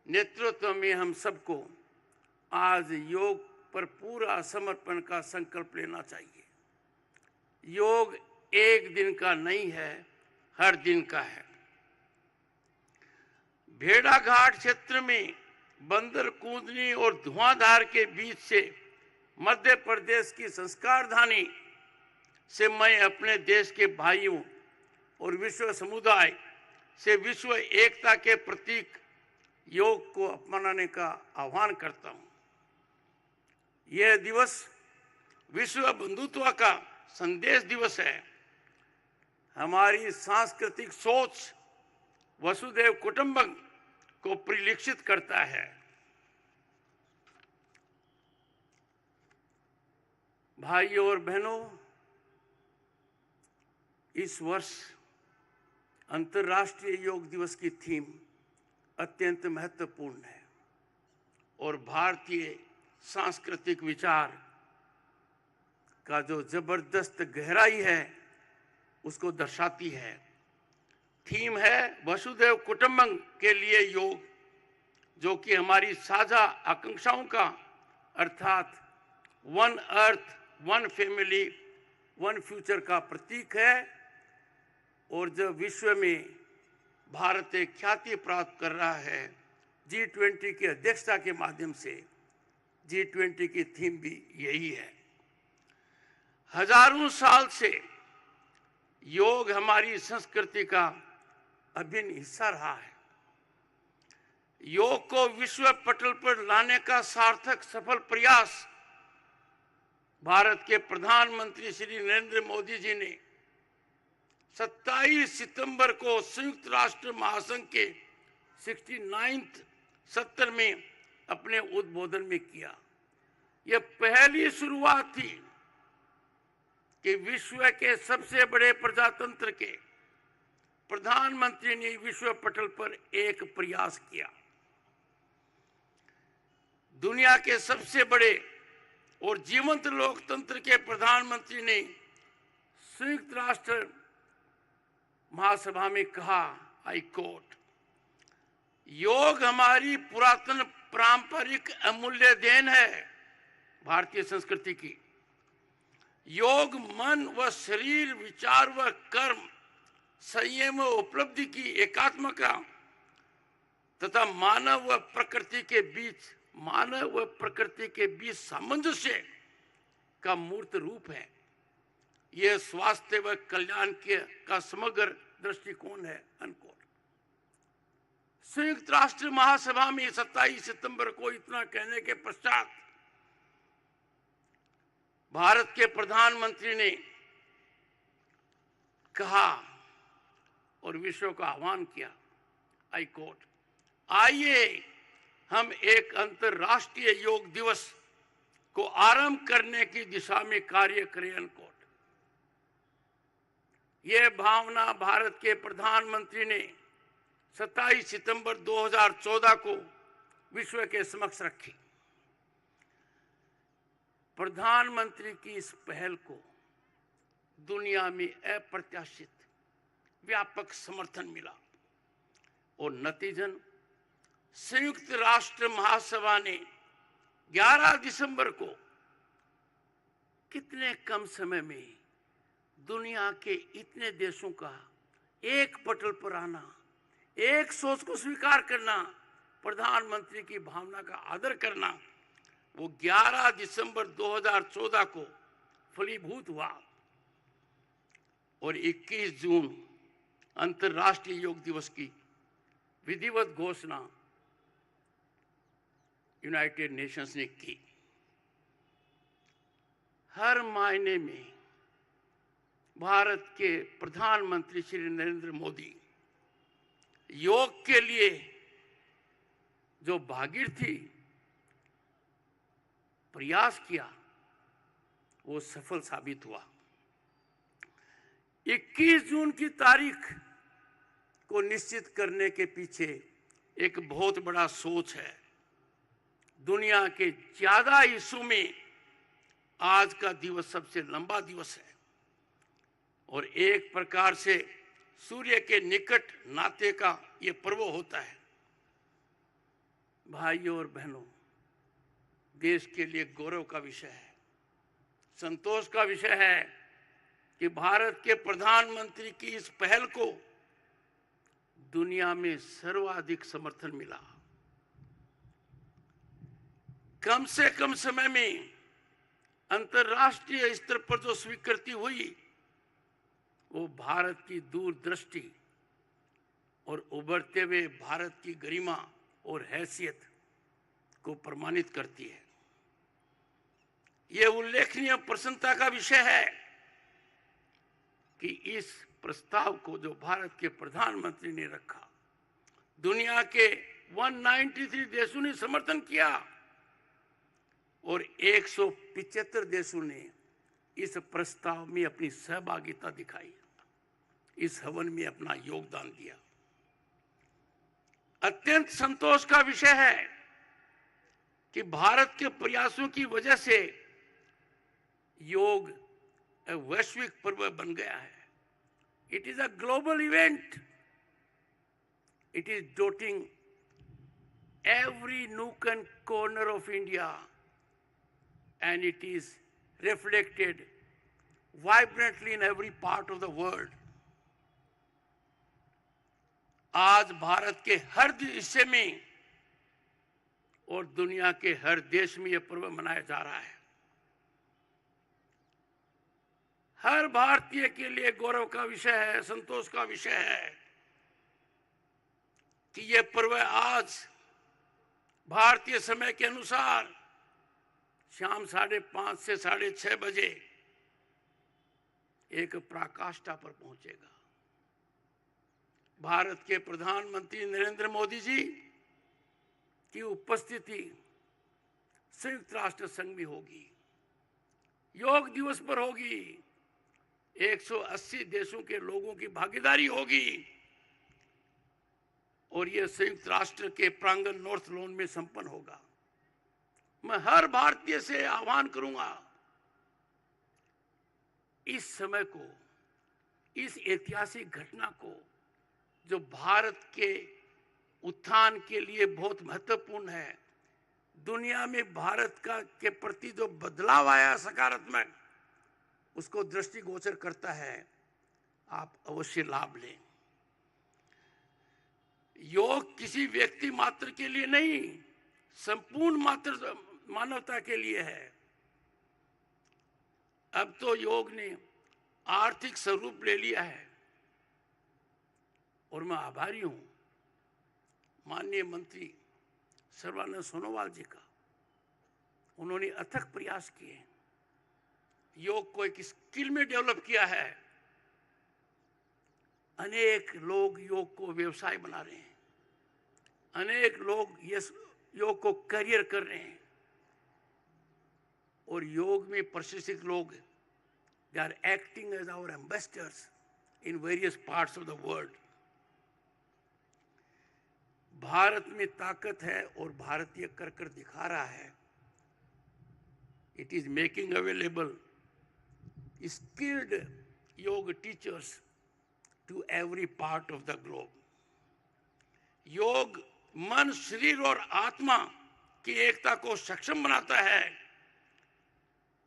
नेतृत्व में हम सबको आज योग पर पूरा समर्पण का संकल्प लेना चाहिए। योग एक दिन का नहीं है, हर दिन का है। भेड़ाघाट क्षेत्र में बंदर कूदनी और धुआंधार के बीच से मध्य प्रदेश की संस्कार धानी से मैं अपने देश के भाइयों और विश्व समुदाय से विश्व एकता के प्रतीक योग को अपनाने का आह्वान करता हूं। यह दिवस विश्व बंधुत्व का संदेश दिवस है। हमारी सांस्कृतिक सोच वसुधैव कुटुंबकम को परिलक्षित करता है। भाइयों और बहनों, इस वर्ष अंतर्राष्ट्रीय योग दिवस की थीम अत्यंत महत्वपूर्ण है और भारतीय सांस्कृतिक विचार का जो जबरदस्त गहराई है उसको दर्शाती है। थीम है वसुधैव कुटुंबकम के लिए योग, जो कि हमारी साझा आकांक्षाओं का अर्थात one earth, one family, one future का प्रतीक है। और जब विश्व में भारत एक ख्याति प्राप्त कर रहा है G20 की अध्यक्षता के माध्यम से, G20 की थीम भी यही है। हजारों साल से योग हमारी संस्कृति का अभिन्न हिस्सा रहा है। योग को विश्व पटल पर लाने का सार्थक सफल प्रयास भारत के प्रधानमंत्री श्री नरेंद्र मोदी जी ने 27 सितंबर को संयुक्त राष्ट्र महासंघ के 69th सत्र में अपने उद्बोधन में किया। यह पहली शुरुआत थी कि विश्व के सबसे बड़े प्रजातंत्र के प्रधानमंत्री ने विश्व पटल पर एक प्रयास किया। दुनिया के सबसे बड़े और जीवंत लोकतंत्र के प्रधानमंत्री ने संयुक्त राष्ट्र महासभा में कहा, आई कोट, योग हमारी पुरातन पारंपरिक अमूल्य देन है भारतीय संस्कृति की। योग मन व शरीर, विचार व कर्म, संयम व उपलब्धि की एकात्मता तथा मानव व प्रकृति के बीच सामंजस्य का मूर्त रूप है। यह स्वास्थ्य व कल्याण का समग्र दृष्टिकोण है। अनकोट। संयुक्त राष्ट्र महासभा में 27 सितंबर को इतना कहने के पश्चात भारत के प्रधानमंत्री ने कहा और विश्व का आह्वान किया, आई कोट, आइए हम एक अंतर्राष्ट्रीय योग दिवस को आरंभ करने की दिशा में कार्य करें। अनकोट। यह भावना भारत के प्रधानमंत्री ने 27 सितंबर 2014 को विश्व के समक्ष रखी। प्रधानमंत्री की इस पहल को दुनिया में अप्रत्याशित व्यापक समर्थन मिला और नतीजन संयुक्त राष्ट्र महासभा ने 11 दिसंबर को कितने कम समय में दुनिया के इतने देशों का एक पटल पर आना, एक सोच को स्वीकार करना, प्रधानमंत्री की भावना का आदर करना, वो 11 दिसंबर 2014 को फलीभूत हुआ और 21 जून अंतर्राष्ट्रीय योग दिवस की विधिवत घोषणा यूनाइटेड नेशंस ने की। हर मायने में भारत के प्रधानमंत्री श्री नरेंद्र मोदी योग के लिए जो भागीरथी प्रयास किया वो सफल साबित हुआ। 21 जून की तारीख को निश्चित करने के पीछे एक बहुत बड़ा सोच है। दुनिया के ज्यादा हिस्सों में आज का दिवस सबसे लंबा दिवस है और एक प्रकार से सूर्य के निकट नाते का ये पर्व होता है। भाइयों और बहनों, देश के लिए गौरव का विषय है, संतोष का विषय है कि भारत के प्रधानमंत्री की इस पहल को दुनिया में सर्वाधिक समर्थन मिला। कम से कम समय में अंतर्राष्ट्रीय स्तर पर जो स्वीकृति हुई वो भारत की दूरदृष्टि और उभरते हुए भारत की गरिमा और हैसियत को प्रमाणित करती है। यह उल्लेखनीय प्रसन्नता का विषय है कि इस प्रस्ताव को जो भारत के प्रधानमंत्री ने रखा, दुनिया के 193 देशों ने समर्थन किया और 175 देशों ने इस प्रस्ताव में अपनी सहभागिता दिखाई, इस हवन में अपना योगदान दिया। अत्यंत संतोष का विषय है कि भारत के प्रयासों की वजह से योग वैश्विक पर्व बन गया है। It is a global event. It is dotting every nook and corner of India, and it is reflected vibrantly in every part of the world. आज भारत के हर हिस्से में और दुनिया के हर देश में यह पर्व मनाया जा रहा है। हर भारतीय के लिए गौरव का विषय है, संतोष का विषय है कि यह पर्व आज भारतीय समय के अनुसार शाम 5:30 से 6:30 बजे एक पराकाष्ठा पर पहुंचेगा। भारत के प्रधानमंत्री नरेंद्र मोदी जी की उपस्थिति संयुक्त राष्ट्र संघ में होगी, योग दिवस पर होगी, 180 देशों के लोगों की भागीदारी होगी और यह संयुक्त राष्ट्र के प्रांगण नॉर्थ लॉन में संपन्न होगा। मैं हर भारतीय से आह्वान करूंगा, इस समय को, इस ऐतिहासिक घटना को जो भारत के उत्थान के लिए बहुत महत्वपूर्ण है, दुनिया में भारत का के प्रति जो बदलाव आया सकारात्मक, उसको दृष्टिगोचर करता है। आप अवश्य लाभ लें। योग किसी व्यक्ति मात्र के लिए नहीं, संपूर्ण मात्र मानवता के लिए है। अब तो योग ने आर्थिक स्वरूप ले लिया है और मैं आभारी हूं माननीय मंत्री सर्बानंद सोनोवाल जी का। उन्होंने अथक प्रयास किए, योग को एक स्किल में डेवलप किया है। अनेक लोग योग को व्यवसाय बना रहे हैं, अनेक लोग योग को करियर कर रहे हैं और योग में प्रशिक्षित लोग they are acting as our ambassadors in various parts of the world. Bharat में ताकत है और भारतीय कर दिखा रहा है। It is making available skilled yoga teachers to every part of the globe. योग मन, शरीर और आत्मा की एकता को सक्षम बनाता है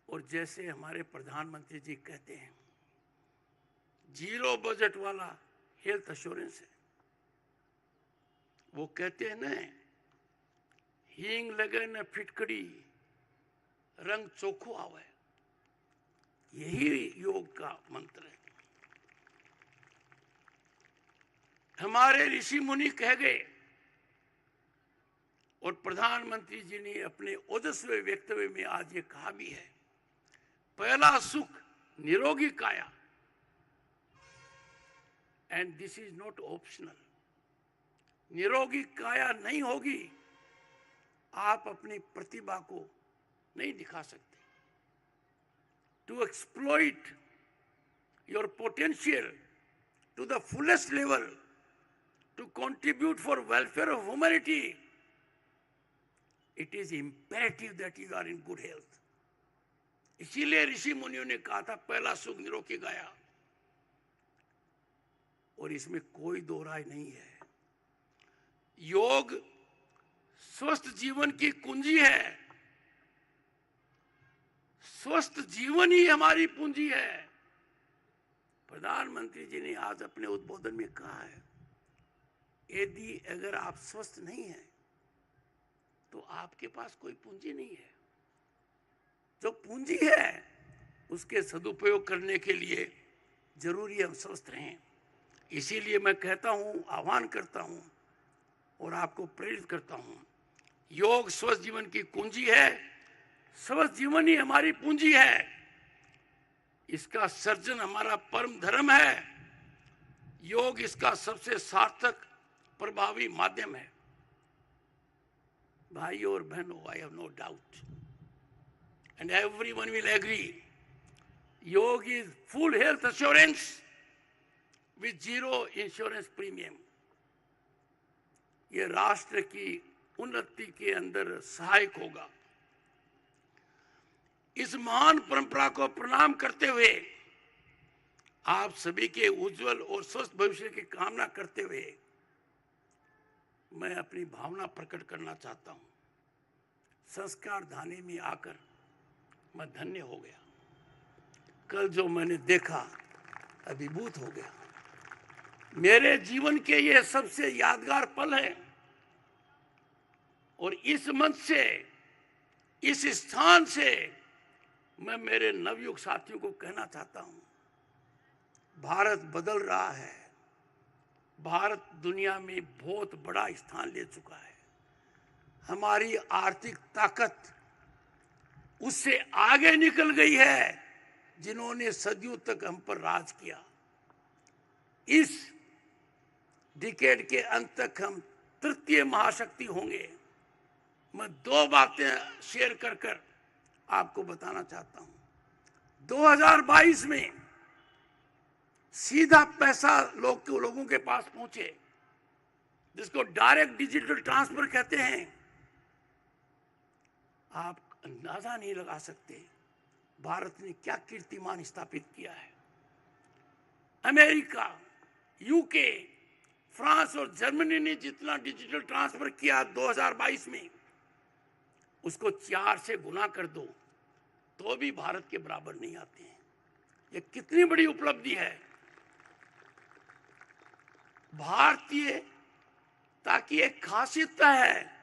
और जैसे हमारे प्रधानमंत्री जी कहते हैं, 0 बजट वाला हेल्थ एश्योरेंस है। वो कहते हैं ना, हींग लगे न फिटकड़ी, रंग चोखो आवे। यही योग का मंत्र है। हमारे ऋषि मुनि कह गए और प्रधानमंत्री जी ने अपने ओजस्वी वक्तव्य में आज ये कहा भी है, पहला सुख निरोगी काया, and this is not optional. निरोगी काया नहीं होगी, आप अपनी प्रतिभा को नहीं दिखा सकते। To exploit your potential to the fullest level, to contribute for welfare of humanity, it is imperative that you are in good health. इसीलिए ऋषि मुनियों ने कहा था, पहला सुख निरोगी काया, और इसमें कोई दो राय नहीं है। योग स्वस्थ जीवन की कुंजी है। स्वस्थ जीवन ही हमारी पूंजी है। प्रधानमंत्री जी ने आज अपने उद्बोधन में कहा है, यदि अगर आप स्वस्थ नहीं हैं तो आपके पास कोई पूंजी नहीं है। जो पूंजी है उसके सदुपयोग करने के लिए जरूरी हम स्वस्थ रहें। इसीलिए मैं कहता हूं, आह्वान करता हूं और आपको प्रेरित करता हूं, योग स्वस्थ जीवन की कुंजी है। स्वस्थ जीवन ही हमारी पूंजी है। इसका सर्जन हमारा परम धर्म है। योग इसका सबसे सार्थक प्रभावी माध्यम है। भाइयों और बहनों, I have no doubt and everyone will agree, yoga is full health assurance with zero insurance premium. ये राष्ट्र की उन्नति के अंदर सहायक होगा। इस महान परंपरा को प्रणाम करते हुए, आप सभी के उज्जवल और स्वस्थ भविष्य की कामना करते हुए मैं अपनी भावना प्रकट करना चाहता हूं। संस्कार धानी में आकर मैं धन्य हो गया। कल जो मैंने देखा अभिभूत हो गया। मेरे जीवन के ये सबसे यादगार पल है और इस मंच से, इस स्थान से मैं मेरे नवयुग साथियों को कहना चाहता हूं, भारत बदल रहा है। भारत दुनिया में बहुत बड़ा स्थान ले चुका है। हमारी आर्थिक ताकत उससे आगे निकल गई है जिन्होंने सदियों तक हम पर राज किया। इस डिकेड के अंत तक हम तृतीय महाशक्ति होंगे। मैं दो बातें शेयर कर आपको बताना चाहता हूं। 2022 में सीधा पैसा लोगों के पास पहुंचे, जिसको डायरेक्ट डिजिटल ट्रांसफर कहते हैं। आप अंदाजा नहीं लगा सकते भारत ने क्या कीर्तिमान स्थापित किया है। अमेरिका, यूके, फ्रांस और जर्मनी ने जितना डिजिटल ट्रांसफर किया 2022 में, उसको 4 से गुना कर दो तो भी भारत के बराबर नहीं आते हैं। ये कितनी बड़ी उपलब्धि है। भारतीय ताकि एक खासियत है,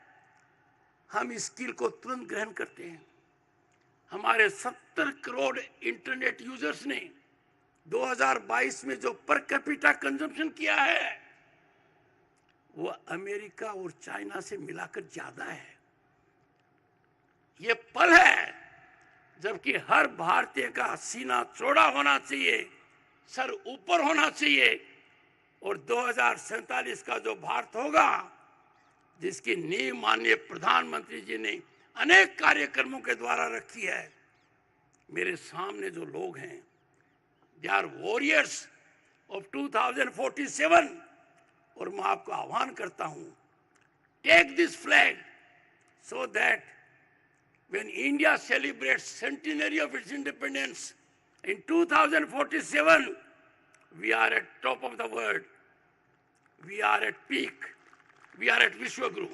हम स्किल को तुरंत ग्रहण करते हैं। हमारे 70 करोड़ इंटरनेट यूजर्स ने 2022 में जो पर कैपिटा कंजम्पशन किया है वो अमेरिका और चाइना से मिलाकर ज्यादा है। ये पल है जबकि हर भारतीय का सीना चौड़ा होना चाहिए, सर ऊपर होना चाहिए और 2047 का जो भारत होगा, जिसकी नींव माननीय प्रधानमंत्री जी ने अनेक कार्यक्रमों के द्वारा रखी है। मेरे सामने जो लोग हैं, दे आर वॉरियर्स ऑफ 2047 और मैं आपको आह्वान करता हूं, take this flag so that when India celebrates centenary of its independence in 2047, we are at top of the world. We are at peak. We are at विश्वगुरु।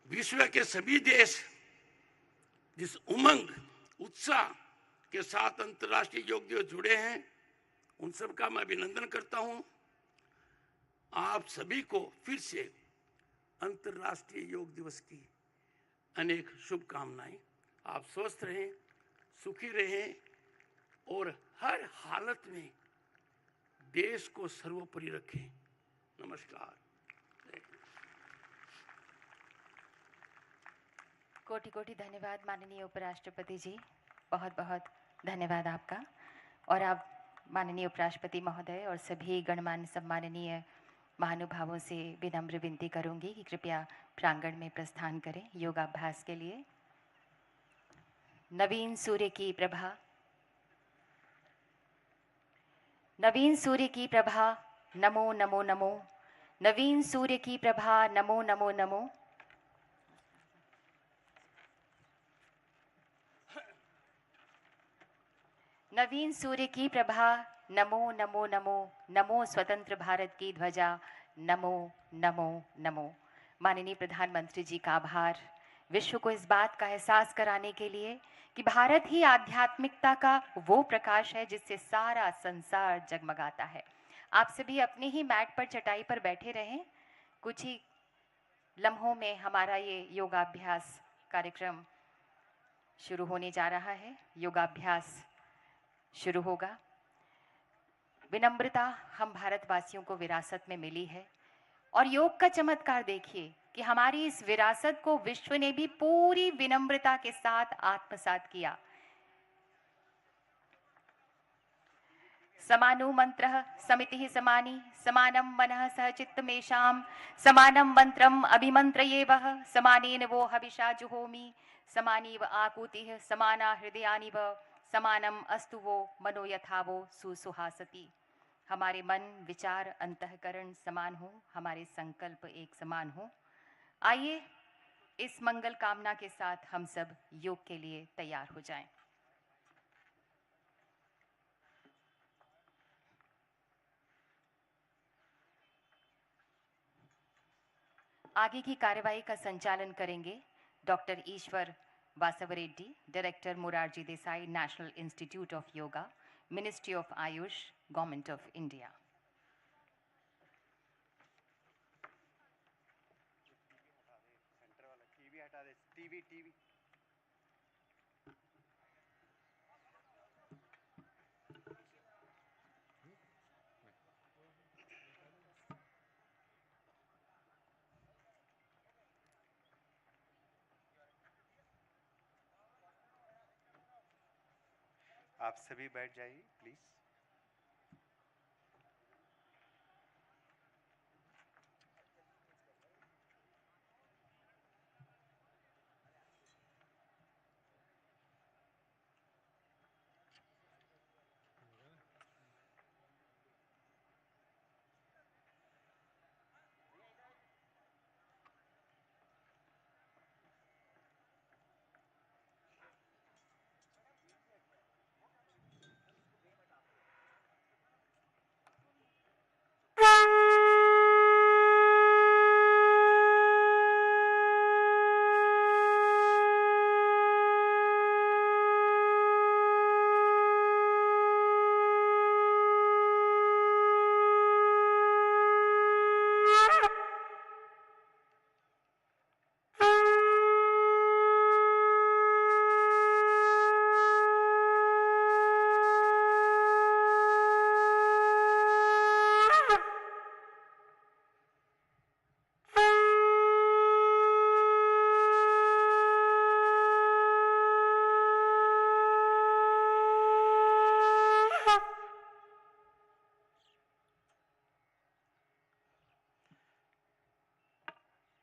विश्व के सभी देश जिस उमंग, उत्साह के साथ अंतर्राष्ट्रीय योग दिवस जुड़े हैं, उन सब का मैं अभिनंदन करता हूं। आप सभी को फिर से अंतर्राष्ट्रीय योग दिवस की अनेक शुभकामनाएं। आप स्वस्थ रहें, सुखी रहें और हर हालत में देश को सर्वोपरि रखें। नमस्कार। कोटि कोटि धन्यवाद माननीय उपराष्ट्रपति जी, बहुत बहुत धन्यवाद आपका। और आप माननीय उपराष्ट्रपति महोदय और सभी गणमान्य सम्माननीय महानुभावों से विनम्र विनती करूंगी कि कृपया प्रांगण में प्रस्थान करें योगाभ्यास के लिए। नवीन सूर्य की प्रभा, नवीन सूर्य की प्रभा, नमो नमो नमो। नवीन सूर्य की प्रभा, नमो नमो नमो। नवीन सूर्य की प्रभा, नमो नमो नमो। नमो स्वतंत्र भारत की ध्वजा, नमो नमो नमो। माननीय प्रधानमंत्री जी का आभार विश्व को इस बात का एहसास कराने के लिए कि भारत ही आध्यात्मिकता का वो प्रकाश है जिससे सारा संसार जगमगाता है। आप सभी अपने ही मैट पर चटाई पर बैठे रहें। कुछ ही लम्हों में हमारा ये योगाभ्यास कार्यक्रम शुरू होने जा रहा है। योगाभ्यास शुरू होगा। विनम्रता हम भारतवासियों को विरासत में मिली है और योग का चमत्कार देखिए कि हमारी इस विरासत को विश्व ने भी पूरी विनम्रता के साथ आत्मसात किया। समानो मंत्रः समितिः समानी समानं मनः सह चित्तमेषां समानं मंत्रम् अभिमन्त्रयेवः समानेन वो हविषा जुहोमि समानीव आकुतिः समाना हृदयानिव समानम अस्तु वो मनो यथा वो सुसुहासति। हमारे मन विचार अंतःकरण समान हो, हमारे संकल्प एक समान हो। आइए इस मंगल कामना के साथ हम सब योग के लिए तैयार हो जाएं। आगे की कार्यवाही का संचालन करेंगे doctor Ishwar Vasavareddy, director Morarji Desai national institute of yoga, ministry of AYUSH, government of India. TV आप सभी बैठ जाइए प्लीज।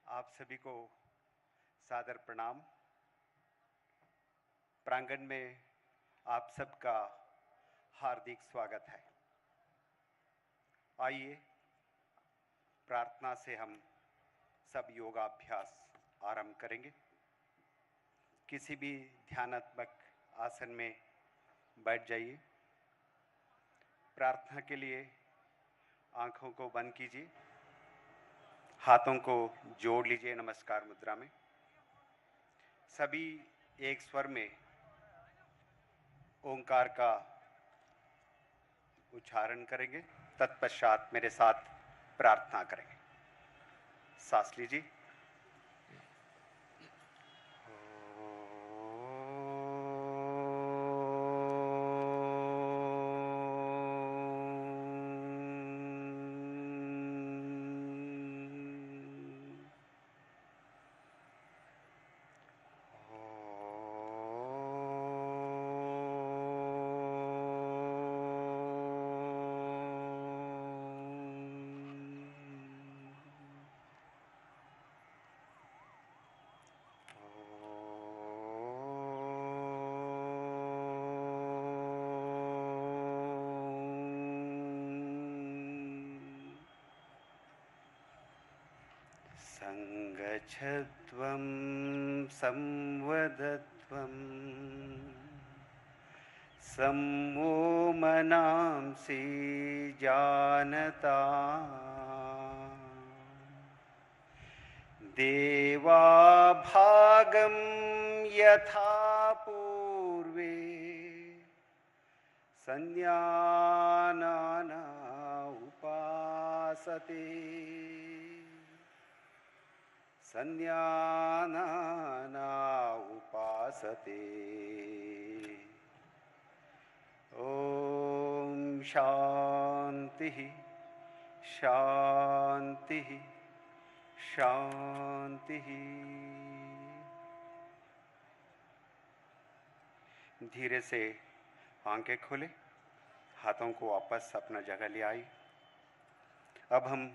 आप सभी को सादर प्रणाम। प्रांगण में आप सबका हार्दिक स्वागत है। आइए प्रार्थना से हम सब योगाभ्यास आरंभ करेंगे। किसी भी ध्यानात्मक आसन में बैठ जाइए। प्रार्थना के लिए आंखों को बंद कीजिए, हाथों को जोड़ लीजिए नमस्कार मुद्रा में। सभी एक स्वर में ओंकार का उच्चारण करेंगे। तत्पश्चात मेरे साथ प्रार्थना करेंगे। सांस लीजिए। संगच्छध्वं संवदध्वं सम्मो मनांसि जानता देवाभागं यथा पूर्वे संज्ञानाना उपासते संज्ञानाना उपासते। ओम शांति शांति शांति। धीरे से आंखें खोले, हाथों को वापस अपना जगह ले आई। अब हम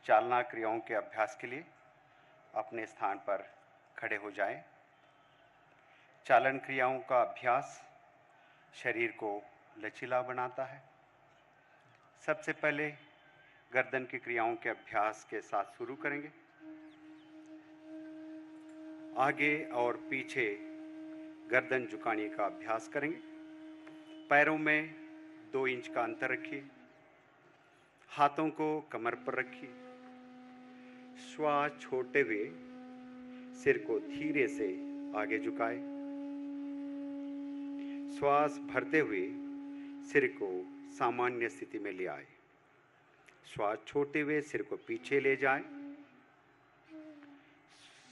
चालना क्रियाओं के अभ्यास के लिए अपने स्थान पर खड़े हो जाएं। चालन क्रियाओं का अभ्यास शरीर को लचीला बनाता है। सबसे पहले गर्दन की क्रियाओं के अभ्यास के साथ शुरू करेंगे। आगे और पीछे गर्दन झुकाने का अभ्यास करेंगे। पैरों में 2 इंच का अंतर रखिए। हाथों को कमर पर रखिए। श्वास छोड़ते हुए सिर को धीरे से आगे झुकाए। श्वास भरते हुए सिर को सामान्य स्थिति में ले आए। श्वास छोड़ते हुए सिर को पीछे ले जाएं।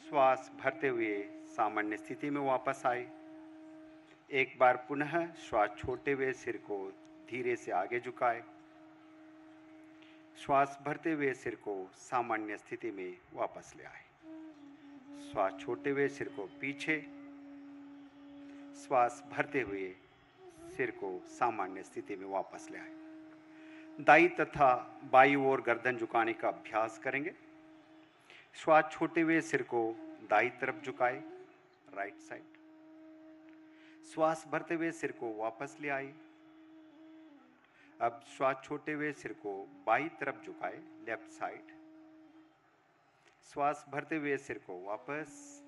श्वास भरते हुए सामान्य स्थिति में वापस आए। एक बार पुनः श्वास छोड़ते हुए सिर को धीरे से आगे झुकाए। श्वास भरते हुए सिर को सामान्य स्थिति में वापस ले आए। श्वास छोड़ते हुए सिर को पीछे। श्वास भरते हुए सिर को सामान्य स्थिति में वापस ले आए। दाई तथा बाई ओर गर्दन झुकाने का अभ्यास करेंगे। श्वास छोड़ते हुए सिर को दाई तरफ झुकाए, राइट साइड। श्वास भरते हुए सिर को वापस ले आए। अब श्वास छोड़ते हुए सिर को बाई तरफ झुकाए, लेफ्ट साइड। श्वास भरते हुए सिर को वापस।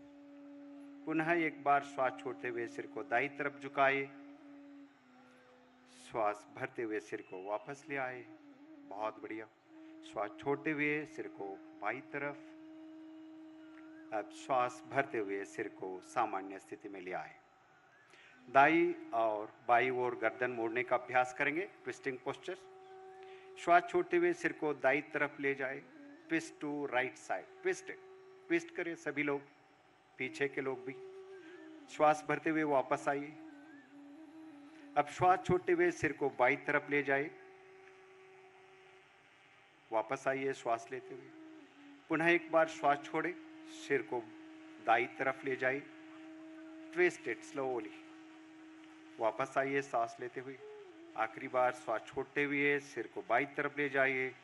पुनः एक बार श्वास छोड़ते हुए सिर को दाई तरफ झुकाए। श्वास भरते हुए सिर को वापस ले आए। बहुत बढ़िया। श्वास छोड़ते हुए सिर को बाई तरफ। अब श्वास भरते हुए सिर को सामान्य स्थिति में ले आए। दाई और बाई ओर गर्दन मोड़ने का अभ्यास करेंगे, ट्विस्टिंग पोस्चर। श्वास छोड़ते हुए सिर को दाई तरफ ले जाए। Twist to right side, twist करें सभी लोग, पीछे के लोग भी। श्वास भरते हुए वापस आइए। अब श्वास छोड़ते हुए सिर को बाई तरफ ले जाए। वापस आइए श्वास लेते हुए। पुनः एक बार श्वास छोड़े, सिर को दाई तरफ ले जाए। Twist it slowly. वापस आइए सांस लेते हुए। आखिरी बार श्वास छोड़ते हुए सिर को बाई तरफ ले जाइए।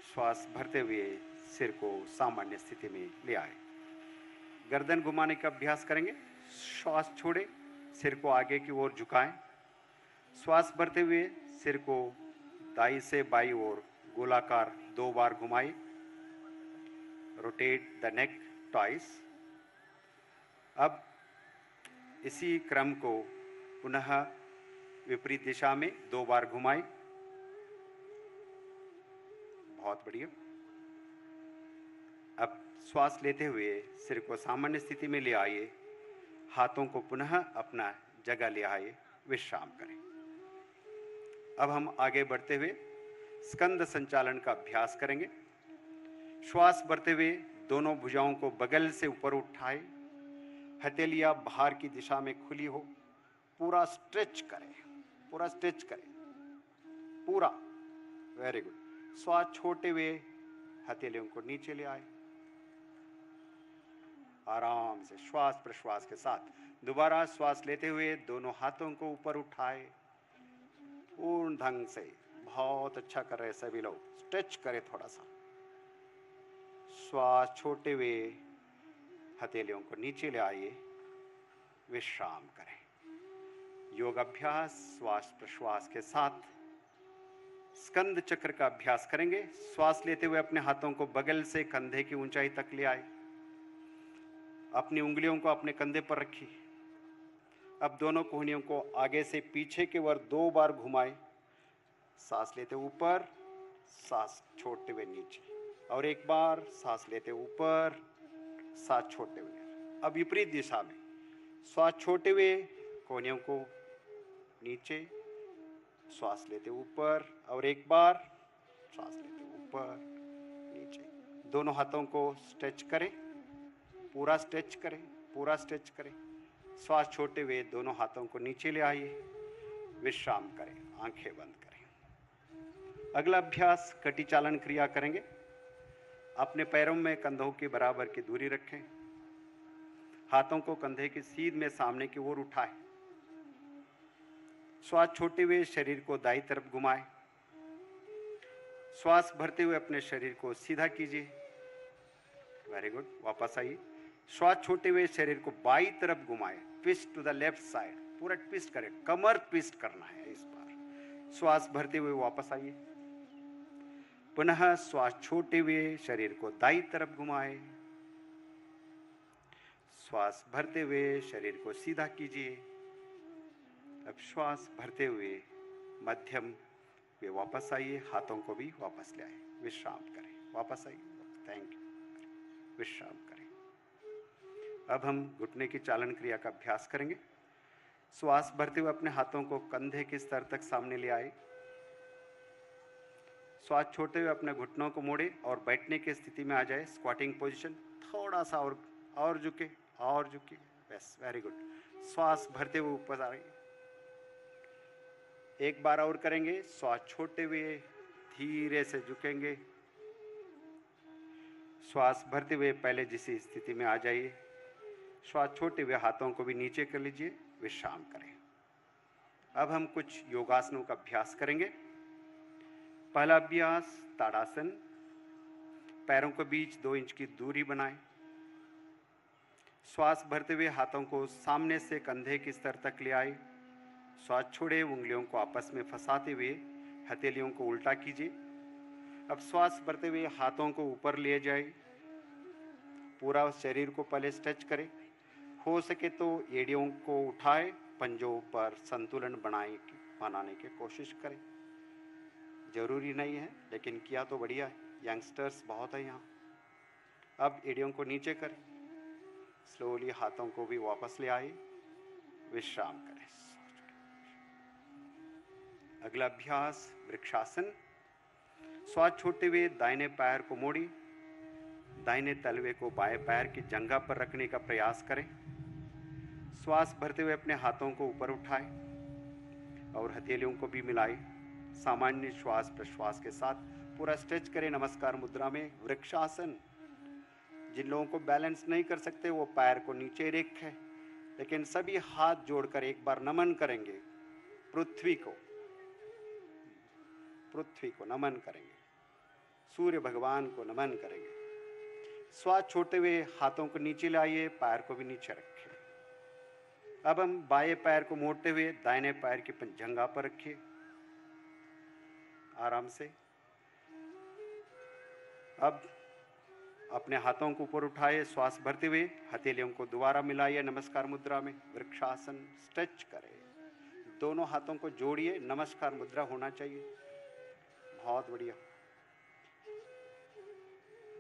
श्वास भरते हुए सिर को सामान्य स्थिति में ले आए। गर्दन घुमाने का अभ्यास करेंगे। श्वास छोड़े, सिर को आगे की ओर झुकाएं। श्वास भरते हुए सिर को दाई से बाई ओर गोलाकार 2 बार घुमाएं। Rotate the neck twice. अब इसी क्रम को पुनः विपरीत दिशा में 2 बार घुमाएं। बहुत बढ़िया। अब श्वास लेते हुए सिर को सामान्य स्थिति में ले आइए। हाथों को पुनः अपना जगह ले आइए, विश्राम करें। अब हम आगे बढ़ते हुए स्कंद संचालन का अभ्यास करेंगे। श्वास भरते हुए दोनों भुजाओं को बगल से ऊपर उठाए। हथेलियां बाहर की दिशा में खुली हो। पूरा स्ट्रेच करें, पूरा स्ट्रेच करें, पूरा। Very good. श्वास छोड़ते हुए हथेलियों को नीचे ले आए। आराम से श्वास प्रश्वास के साथ दोबारा श्वास लेते हुए दोनों हाथों को ऊपर उठाए पूर्ण ढंग से। बहुत अच्छा कर रहे सभी लोग। स्ट्रेच करें थोड़ा सा। श्वास छोड़ते हुए हथेलियों को नीचे ले आइए, विश्राम करें। योग अभ्यास श्वास प्रश्वास के साथ स्कंद चक्र का अभ्यास करेंगे। श्वास लेते हुए अपने हाथों को बगल से कंधे की ऊंचाई तक ले आए। अपनी उंगलियों को अपने कंधे पर रखिए। अब दोनों कोहनियों को आगे से पीछे की ओर 2 बार घुमाएं। सांस लेते ऊपर, सांस छोड़ते हुए नीचे। और एक बार सांस लेते ऊपर, सांस छोड़ते हुए। अब विपरीत दिशा में श्वास छोड़ते हुए कोहनियों को नीचे, श्वास लेते ऊपर और एक बार श्वास लेते ऊपर नीचे। दोनों हाथों को स्ट्रेच करें, पूरा स्ट्रेच करें, पूरा स्ट्रेच करें। श्वास छोड़ते हुए दोनों हाथों को नीचे ले आइए, विश्राम करें, आंखें बंद करें। अगला अभ्यास कटी चालन क्रिया करेंगे। अपने पैरों में कंधों के बराबर की दूरी रखें, हाथों को कंधे की सीध में सामने की ओर उठाएं। श्वास छोड़ते हुए शरीर को दाईं तरफ घुमाएं। श्वास भरते हुए अपने शरीर को सीधा कीजिए। वेरी गुड, वापस आइए। श्वास छोड़ते हुए शरीर को बाईं तरफ घुमाएं, twist to the left side, पूरा ट्विस्ट करें, कमर ट्विस्ट करना है इस बार। श्वास भरते हुए वापस आइए। पुनः श्वास छोड़ते हुए शरीर को दाईं तरफ घुमाएं। श्वास भरते हुए शरीर को सीधा कीजिए। अब श्वास भरते हुए मध्यम में वापस आइए, हाथों को भी वापस ले आए, विश्राम करें, वापस आइए, थैंक यू, विश्राम करें। अब हम घुटने की चालन क्रिया का अभ्यास करेंगे। श्वास भरते हुए अपने हाथों को कंधे के स्तर तक सामने ले आए। श्वास छोड़ते हुए अपने घुटनों को मोड़े और बैठने की स्थिति में आ जाए, स्क्वाटिंग पोजीशन। थोड़ा सा और झुके, और झुके, बस, वेरी गुड। श्वास भरते हुए ऊपर आ रही, एक बार और करेंगे। श्वास छोड़ते हुए धीरे से झुकेंगे। श्वास भरते हुए पहले जिसी स्थिति में आ जाइए। श्वास छोड़ते हुए हाथों को भी नीचे कर लीजिए, विश्राम करें। अब हम कुछ योगासनों का अभ्यास करेंगे। पहला अभ्यास ताड़ासन। पैरों के बीच 2 इंच की दूरी बनाएं। श्वास भरते हुए हाथों को सामने से कंधे के स्तर तक ले आए। श्वास छोड़े, उंगलियों को आपस में फंसाते हुए हथेलियों को उल्टा कीजिए। अब श्वास भरते हुए हाथों को ऊपर ले जाए। पूरा शरीर को पहले स्ट्रेच करें। हो सके तो एड़ियों को उठाए, पंजों पर संतुलन बनाने की कोशिश करें। जरूरी नहीं है, लेकिन किया तो बढ़िया है, यंगस्टर्स बहुत है यहाँ। अब एड़ियों को नीचे करें, स्लोली हाथों को भी वापस ले आए, विश्राम करें। अगला अभ्यास वृक्षासन। श्वास छोड़ते हुए दाहिने पैर को मोड़ी, दाहिने तलवे को बाएं पैर की जंघा पर रखने का प्रयास करें। श्वास भरते हुए अपने हाथों को ऊपर उठाएं और हथेलियों को भी मिलाएं। सामान्य श्वास प्रश्वास के साथ पूरा स्ट्रेच करें, नमस्कार मुद्रा में, वृक्षासन। जिन लोगों को बैलेंस नहीं कर सकते वो पैर को नीचे रखें, लेकिन सभी हाथ जोड़कर एक बार नमन करेंगे, पृथ्वी को नमन करेंगे, सूर्य भगवान को नमन करेंगे। श्वास छोड़ते हुए हाथों को नीचे लाइए, पैर को भी नीचे रखें। अब हम बाएं पैर को मोड़ते हुए दाहिने पैर की जंघा पर रखिए, आराम से। अब अपने हाथों को ऊपर उठाए, श्वास भरते हुए हथेलियों को दोबारा मिलाइए, नमस्कार मुद्रा में, वृक्षासन। स्ट्रेच करें, दोनों हाथों को जोड़िए, नमस्कार मुद्रा होना चाहिए, बहुत बढ़िया।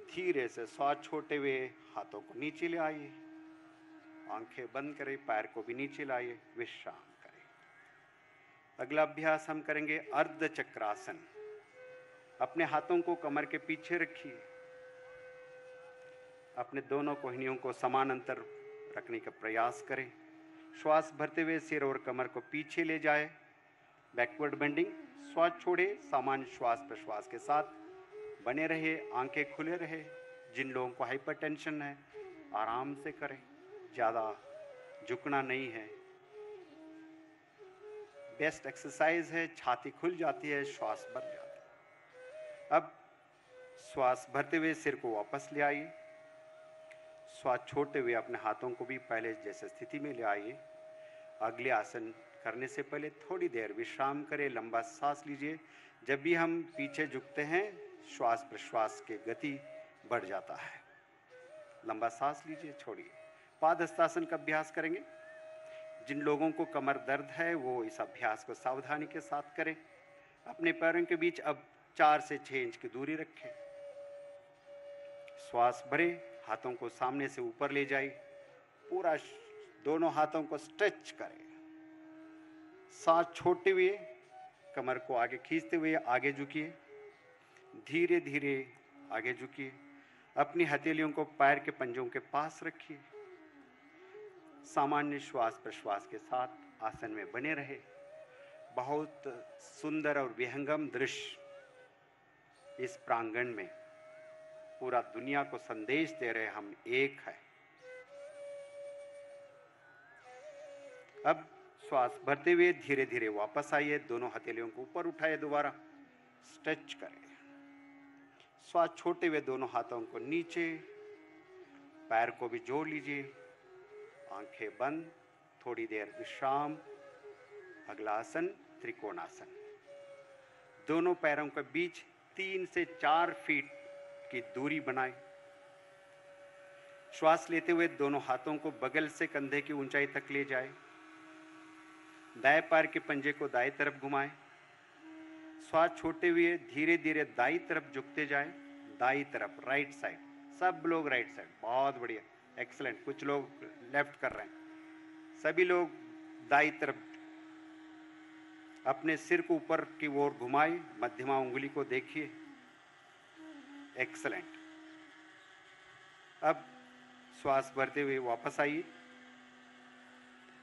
धीरे से श्वास छोड़ते हुए हाथों को नीचे ले आइए, आंखें बंद करें, पैर को भी नीचे लाइए, विश्राम करें। अगला अभ्यास हम करेंगे अर्ध चक्रासन। अपने हाथों को कमर के पीछे रखिए, अपने दोनों कोहनियों को समान अंतर रखने का प्रयास करें। श्वास भरते हुए सिर और कमर को पीछे ले जाए, बैकवर्ड बेंडिंग। श्वास छोड़े, सामान्य श्वास प्रश्वास के साथ बने रहे, आंखें खुले रहे। जिन लोगों को हाइपरटेंशन है आराम से करें, ज़्यादा झुकना नहीं है। बेस्ट एक्सरसाइज है, छाती खुल जाती है, श्वास भर जाती है। अब श्वास भरते हुए सिर को वापस ले आइए। श्वास छोड़ते हुए अपने हाथों को भी पहले जैसे स्थिति में ले आइए। अगले आसन करने से पहले थोड़ी देर विश्राम करें, लंबा सांस लीजिए। जब भी हम पीछे झुकते हैं श्वास प्रश्वास की गति बढ़ जाता है। लंबा सांस लीजिए, छोड़िए। पादहस्तासन का अभ्यास करेंगे। जिन लोगों को कमर दर्द है वो इस अभ्यास को सावधानी के साथ करें। अपने पैरों के बीच अब 4 से 6 इंच की दूरी रखें। श्वास भरे, हाथों को सामने से ऊपर ले जाइए, पूरा दोनों हाथों को स्ट्रेच करें। सांस छोड़ते हुए कमर को आगे खींचते हुए आगे झुकिए, धीरे धीरे आगे झुकिए। अपनी हथेलियों को पैर के पंजों के पास रखिए। सामान्य श्वास प्रश्वास के साथ आसन में बने रहे। बहुत सुंदर और विहंगम दृश्य इस प्रांगण में, पूरा दुनिया को संदेश दे रहे हम एक है। अब श्वास भरते हुए धीरे धीरे वापस आइए, दोनों हथेलियों को ऊपर उठाइए, दोबारा स्ट्रेच करें। श्वास छोड़ते हुए दोनों हाथों को नीचे, पैर को भी जोड़ लीजिए, आंखें बंद, थोड़ी देर विश्राम। अगला आसन त्रिकोणासन। दोनों पैरों के बीच 3 से 4 फीट की दूरी बनाएं। श्वास लेते हुए दोनों हाथों को बगल से कंधे की ऊंचाई तक ले जाएं। दाएं पैर के पंजे को दाएं तरफ घुमाएं। श्वास छोड़ते हुए धीरे धीरे दाईं तरफ झुकते जाएं। दाईं तरफ, राइट साइड, सब लोग राइट साइड, बहुत बढ़िया, एक्सीलेंट। कुछ लोग लेफ्ट कर रहे हैं, सभी लोग दाईं तरफ। अपने सिर को ऊपर की ओर घुमाएं, मध्यमा उंगली को देखिए, एक्सीलेंट। अब श्वास भरते हुए वापस आइए।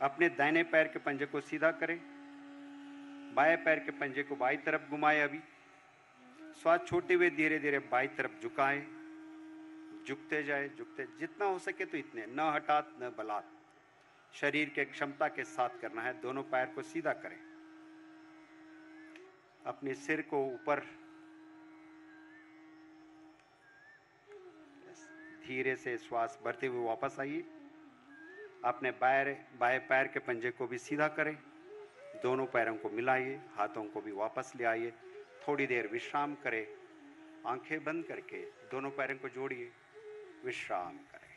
अपने दाहिने पैर के पंजे को सीधा करें, बाएं पैर के पंजे को बाईं तरफ घुमाएं। अभी श्वास छोड़ते हुए धीरे धीरे बाईं तरफ झुकाएं, झुकते जाए, झुकते, जितना हो सके तो इतने, न हठात न बलात्, शरीर के क्षमता के साथ करना है। दोनों पैर को सीधा करें, अपने सिर को ऊपर, धीरे से श्वास भरते हुए वापस आइए। अपने बाएं पैर के पंजे को भी सीधा करें, दोनों पैरों को मिलाइए, हाथों को भी वापस ले आइए। थोड़ी देर विश्राम करें, आंखें बंद करके दोनों पैरों को जोड़िए, विश्राम करें।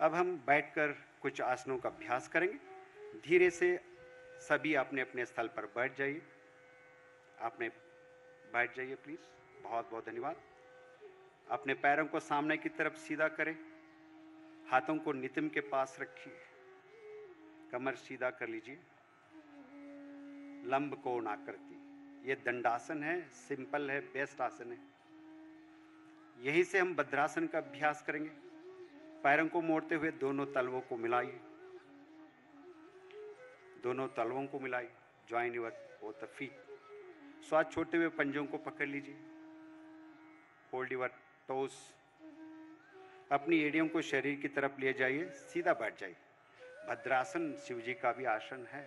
अब हम बैठकर कुछ आसनों का अभ्यास करेंगे। धीरे से सभी अपने अपने स्थल पर बैठ जाइए। आपने बैठ जाइए प्लीज, बहुत बहुत धन्यवाद। अपने पैरों को सामने की तरफ सीधा करें, हाथों को नितंब के पास रखिए, कमर सीधा कर लीजिए, लंब कोण आकृति। ये दंडासन है, सिंपल है, बेस्ट आसन है। यहीं से हम भद्रासन का अभ्यास करेंगे। पैरों को मोड़ते हुए दोनों तलवों को मिलाइए, दोनों तलवों को मिलाइए, join your both the feet. श्वास छोड़ते हुए पंजों को पकड़ लीजिए, होल्ड योर टोस। अपनी एड़ियों को शरीर की तरफ ले जाइए, सीधा बैठ जाइए। भद्रासन शिव जी का भी आसन है।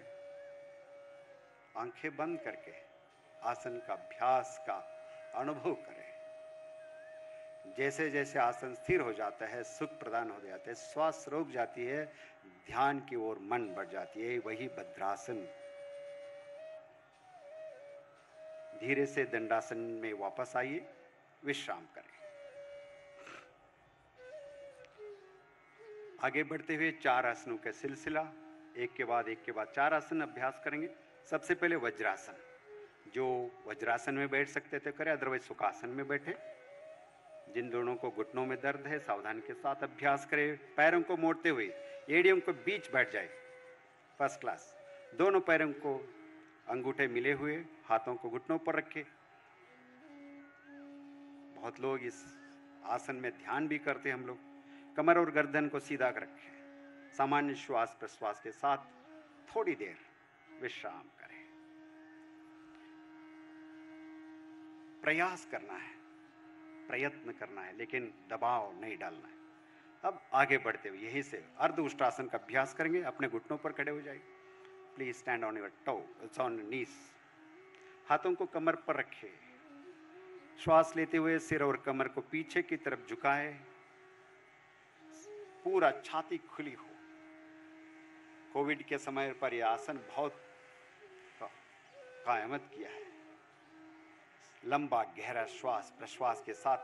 आंखें बंद करके आसन का अभ्यास का अनुभव करें। जैसे जैसे आसन स्थिर हो जाता है, सुख प्रदान हो जाता है, श्वास रुक जाती है, ध्यान की ओर मन बढ़ जाती है, वही भद्रासन। धीरे से दंडासन में वापस आइए, विश्राम करें। आगे बढ़ते हुए 4 आसनों का सिलसिला, एक के बाद 4 आसन अभ्यास करेंगे। सबसे पहले वज्रासन। जो वज्रासन में बैठ सकते थे करें, अदरवाइज सुखासन में बैठे। जिन दोनों को घुटनों में दर्द है, सावधानी के साथ अभ्यास करें। पैरों को मोड़ते हुए एड़ियों के बीच बैठ जाए, फर्स्ट क्लास। दोनों पैरों को अंगूठे मिले हुए, हाथों को घुटनों पर रखें। बहुत लोग इस आसन में ध्यान भी करते हैं। हम लोग कमर और गर्दन को सीधा रखें। सामान्य श्वास प्रश्वास के साथ थोड़ी देर विश्राम करें। प्रयास करना है, प्रयत्न करना है, लेकिन दबाव नहीं डालना है। अब आगे बढ़ते हुए यहीं से अर्ध उष्ट्रासन का अभ्यास करेंगे। अपने घुटनों पर खड़े हो जाइए। Please stand on your toe, on knees. हाथों को कमर पर रखें। श्वास लेते हुए सिर और कमर को पीछे की तरफ झुकाएं, पूरा छाती खुली हो। कोविड के समय पर यह आसन बहुत कायमत किया है। लंबा गहरा श्वास प्रश्वास के साथ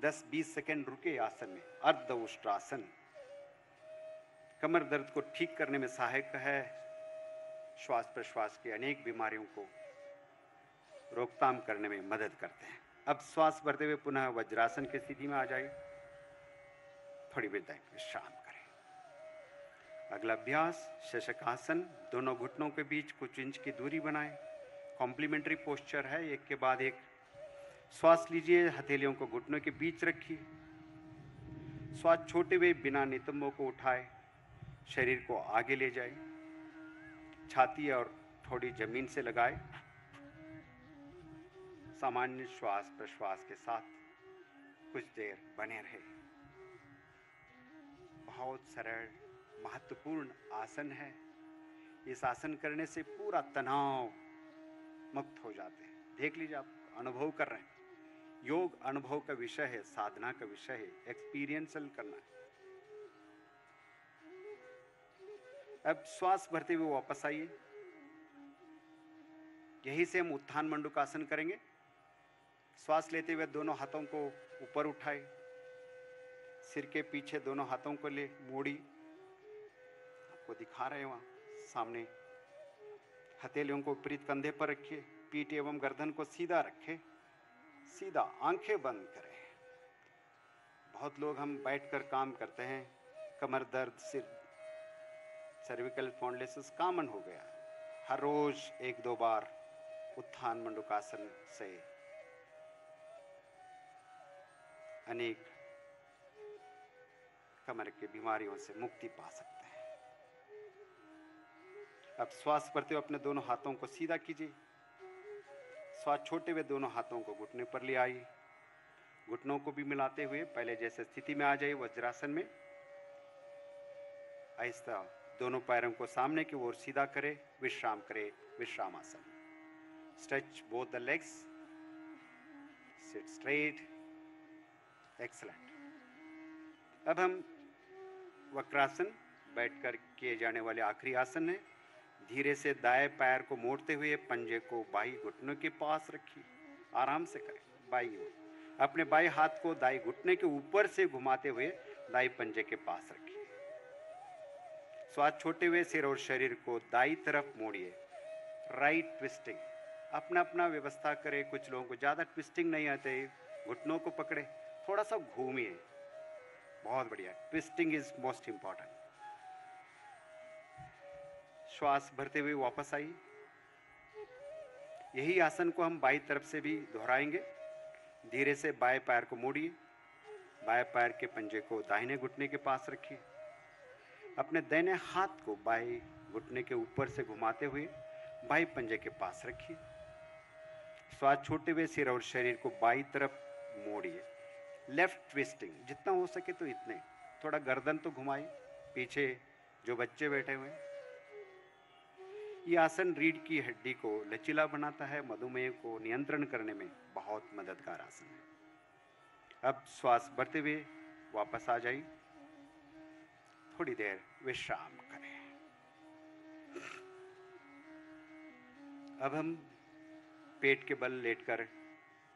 10-20 सेकंड रुके आसन में। अर्ध उष्ट्रासन कमर दर्द को ठीक करने में सहायक है। श्वास प्रश्वास की अनेक बीमारियों को रोकथाम करने में मदद करते हैं। अब श्वास भरते हुए पुनः वज्रासन की स्थिति में आ जाइए। थोड़ी विश्राम करें। अगला अभ्यास शशकासन। दोनों घुटनों के बीच कुछ इंच की दूरी बनाएं। कॉम्प्लीमेंट्री पोस्चर है, एक के बाद एक। श्वास लीजिए, हथेलियों को घुटनों के बीच रखिए। श्वास छोटे हुए बिना नितंबों को उठाए शरीर को आगे ले जाए। छाती और थोड़ी जमीन से लगाए। सामान्य श्वास प्रश्वास के साथ कुछ देर बने रहे। बहुत सरल महत्वपूर्ण आसन है। इस आसन करने से पूरा तनाव मुक्त हो जाते हैं। देख लीजिए, आप अनुभव कर रहे हैं। योग अनुभव का विषय है, साधना का विषय है, एक्सपीरियंसल करना है। अब श्वास भरते हुए वापस आइए। यहीं से हम उत्थान मंडूकासन करेंगे। श्वास लेते हुए दोनों हाथों को ऊपर उठाए, सिर के पीछे दोनों हाथों को ले मोड़ी, आपको दिखा रहे हैं वहां सामने। हथेलियों को विपरीत कंधे पर रखिए। पीठ एवं गर्दन को सीधा रखें, सीधा, आंखें बंद करें। बहुत लोग हम बैठकर काम करते हैं, कमर दर्द, सिर, सर्विकल स्पॉन्डिलोसिस कॉमन हो गया। हर रोज 1-2 बार उत्थान मंडूकासन से अनेक कमर की बीमारियों से मुक्ति पा सकते हैं। अब श्वास भरते हुए अपने दोनों हाथों को सीधा कीजिए। श्वास छोटे हुए दोनों हाथों को घुटने पर ले आइए। घुटनों को भी मिलाते हुए पहले जैसे स्थिति में आ जाइए, वज्रासन में। आहिस्ता दोनों पैरों को सामने की ओर सीधा करें, विश्राम करें, विश्रामासन। Stretch both the legs, sit straight, excellent. अब हम वक्रासन, बैठकर किए जाने वाले आखिरी आसन है। धीरे से दाएं पैर को मोड़ते हुए पंजे को बाई घुटनों के पास रखिए। आराम से करें। बाई ओर अपने बाएं हाथ को दाई घुटने के ऊपर से घुमाते हुए दाई पंजे के पास रखिए। श्वास छोटे हुए सिर और शरीर को दाई तरफ मोड़िए। राइट ट्विस्टिंग, अपना अपना व्यवस्था करें। कुछ लोगों को ज़्यादा ट्विस्टिंग नहीं आते, घुटनों को पकड़े, थोड़ा सा घूमिए। बहुत बढ़िया, ट्विस्टिंग इज मोस्ट इंपॉर्टेंट। श्वास भरते हुए वापस आइए। यही आसन को हम बाई तरफ से भी दोहराएंगे। धीरे से बाएं पैर को मोड़िए। बाएं पैर के पंजे को दाहिने घुटने के पास रखिए। अपने दाहिने हाथ को बाएं घुटने के ऊपर से घुमाते हुए बाएं पंजे के पास रखिए। श्वास छोटे हुए सिर और शरीर को बाईं तरफ मोड़िए। लेफ्ट ट्विस्टिंग, जितना हो सके तो इतने। थोड़ा गर्दन तो घुमाइए, पीछे जो बच्चे बैठे हुए हैं। ये आसन रीढ़ की हड्डी को लचीला बनाता है, मधुमेह को नियंत्रण करने में बहुत मददगार आसन है। अब श्वास भरते हुए वापस आ जाइए। थोड़ी देर विश्राम करें। अब हम पेट के बल लेटकर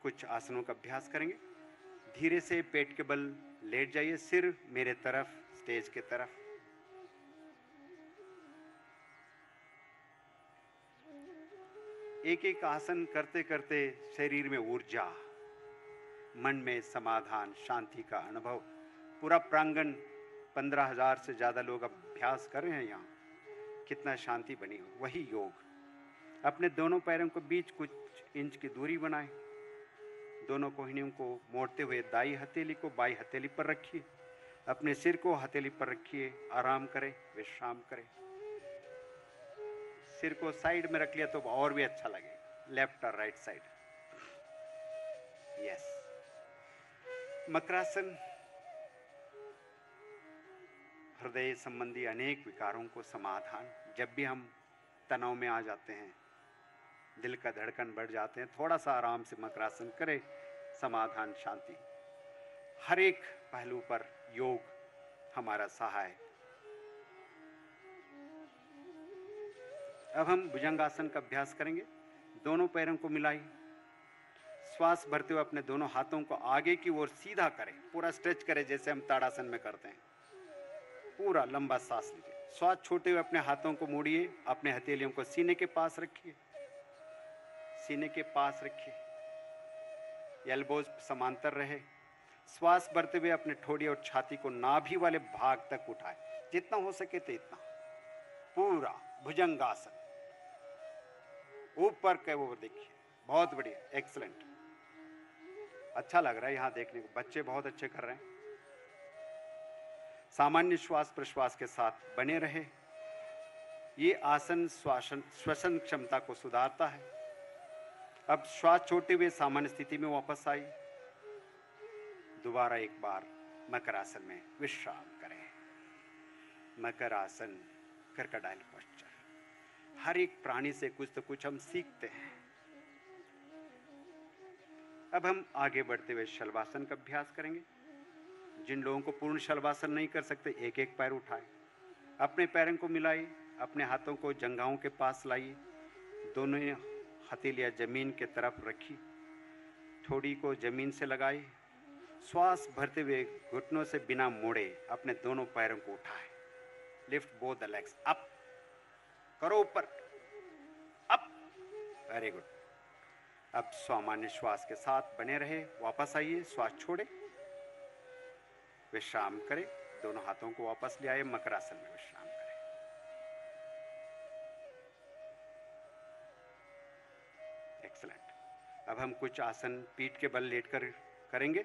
कुछ आसनों का अभ्यास करेंगे। धीरे से पेट के बल लेट जाइए, सिर मेरे तरफ, स्टेज के तरफ। एक एक आसन करते करते शरीर में ऊर्जा, मन में समाधान, शांति का अनुभव। पूरा प्रांगण 15,000 से ज़्यादा लोग अभ्यास कर रहे हैं यहाँ। कितना शांति बनी हो। वही योग। अपने दोनों पैरों के बीच कुछ इंच की दूरी बनाएं। दोनों कोहनियों को मोड़ते हुए दाई हथेली को बाई हथेली पर रखिए। अपने सिर को हथेली पर रखिए। आराम करें, विश्राम करें। सिर को साइड में रख लिया तो और भी अच्छा लगेगा, लेफ्ट और राइट साइड। यस। मकरासन हृदय संबंधी अनेक विकारों को समाधान। जब भी हम तनाव में आ जाते हैं, दिल का धड़कन बढ़ जाते हैं, थोड़ा सा आराम से मकरासन करें, समाधान, शांति। हर एक पहलू पर योग हमारा सहाय। अब हम भुजंगासन का अभ्यास करेंगे। दोनों पैरों को मिलाइए। श्वास भरते हुए अपने दोनों हाथों को आगे की ओर सीधा करें। पूरा स्ट्रेच करें जैसे हम ताड़ासन में करते हैं। पूरा लंबा सांस लीजिए। श्वास छोटे हुए अपने हाथों को मोड़िए। अपने हथेलियों को सीने के पास रखिए। सीने के पास रखिए। एल्बोज समांतर रहे। श्वास भरते हुए अपने ठोड़ी और छाती को नाभि वाले भाग तक उठाए, जितना हो सके तो इतना, पूरा भुजंगासन ऊपर के वो देखिए, बहुत बढ़िया, एक्सलेंट, अच्छा लग रहा है यहाँ देखने को, बच्चे बहुत अच्छे कर रहे हैं। सामान्य श्वास प्रश्वास के साथ बने रहे। ये आसन श्वसन क्षमता को सुधारता है। अब श्वास छोड़ते हुए सामान्य स्थिति में वापस आई। दोबारा एक बार मकर आसन में विश्राम करें। मकर आसन, क्रोकोडाइल पोस्चर। हर एक प्राणी से कुछ तो कुछ हम सीखते हैं। अब हम आगे बढ़ते हुए शलभासन का अभ्यास करेंगे। जिन लोगों को पूर्ण शलभासन नहीं कर सकते, एक एक पैर उठाए, अपने पैरों को मिलाइए, अपने हाथों को जंघाओं के पास लाइए, दोनों हथेलियां जमीन के तरफ रखिए, ठोड़ी को जमीन से लगाइए। श्वास भरते हुए घुटनों से बिना मोड़े अपने दोनों पैरों को उठाए। Lift both the legs up, करो ऊपर, अप, वेरी गुड। अब सामान्य श्वास के साथ बने रहे। वापस आइए, श्वास छोड़े, विश्राम करें, दोनों हाथों को वापस ले आए, मकर आसन में विश्राम करें। एक्सलेंट। अब हम कुछ आसन पीठ के बल लेटकर करेंगे।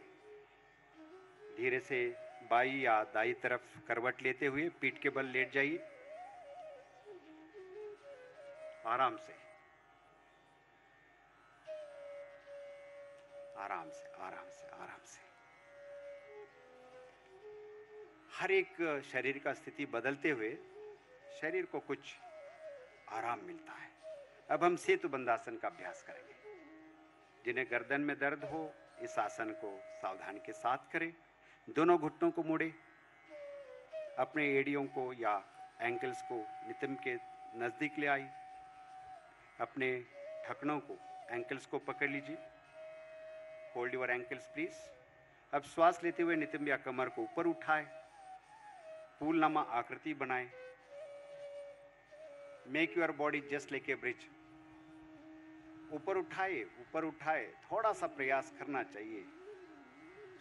धीरे से बाई या दाई तरफ करवट लेते हुए पीठ के बल लेट जाइए, आराम से, आराम से, आराम से, आराम से। हर एक शरीर का स्थिति बदलते हुए शरीर को कुछ आराम मिलता है। अब हम सेतु बंधासन का अभ्यास करेंगे। जिन्हें गर्दन में दर्द हो, इस आसन को सावधानी के साथ करें। दोनों घुटनों को मोड़े, अपने एड़ियों को या एंकल्स को नितंब के नजदीक ले आई, अपने ढकनों को, एंकल्स को पकड़ लीजिए। Hold your ankles please. अब श्वास लेते हुए नितंब या कमर को ऊपर उठाए, फूलनामा आकृति बनाए। Make your body just like a bridge. ऊपर उठाए, ऊपर उठाए, थोड़ा सा प्रयास करना चाहिए।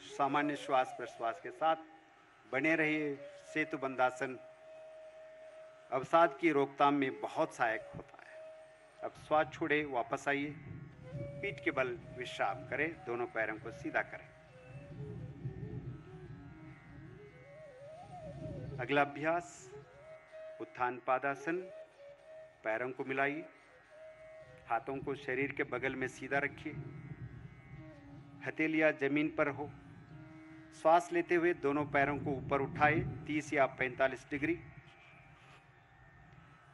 सामान्य श्वास प्रश्वास के साथ बने रहिए। सेतु बंधासन अवसाद की रोकथाम में बहुत सहायक होता है। अब श्वास छोड़े, वापस आइए, पीठ के बल विश्राम करें, दोनों पैरों को सीधा करें। अगला अभ्यास उत्थान पादासन। पैरों को मिलाइए, हाथों को शरीर के बगल में सीधा रखिए, हथेलियां जमीन पर हो। श्वास लेते हुए दोनों पैरों को ऊपर उठाए 30 या 45 डिग्री।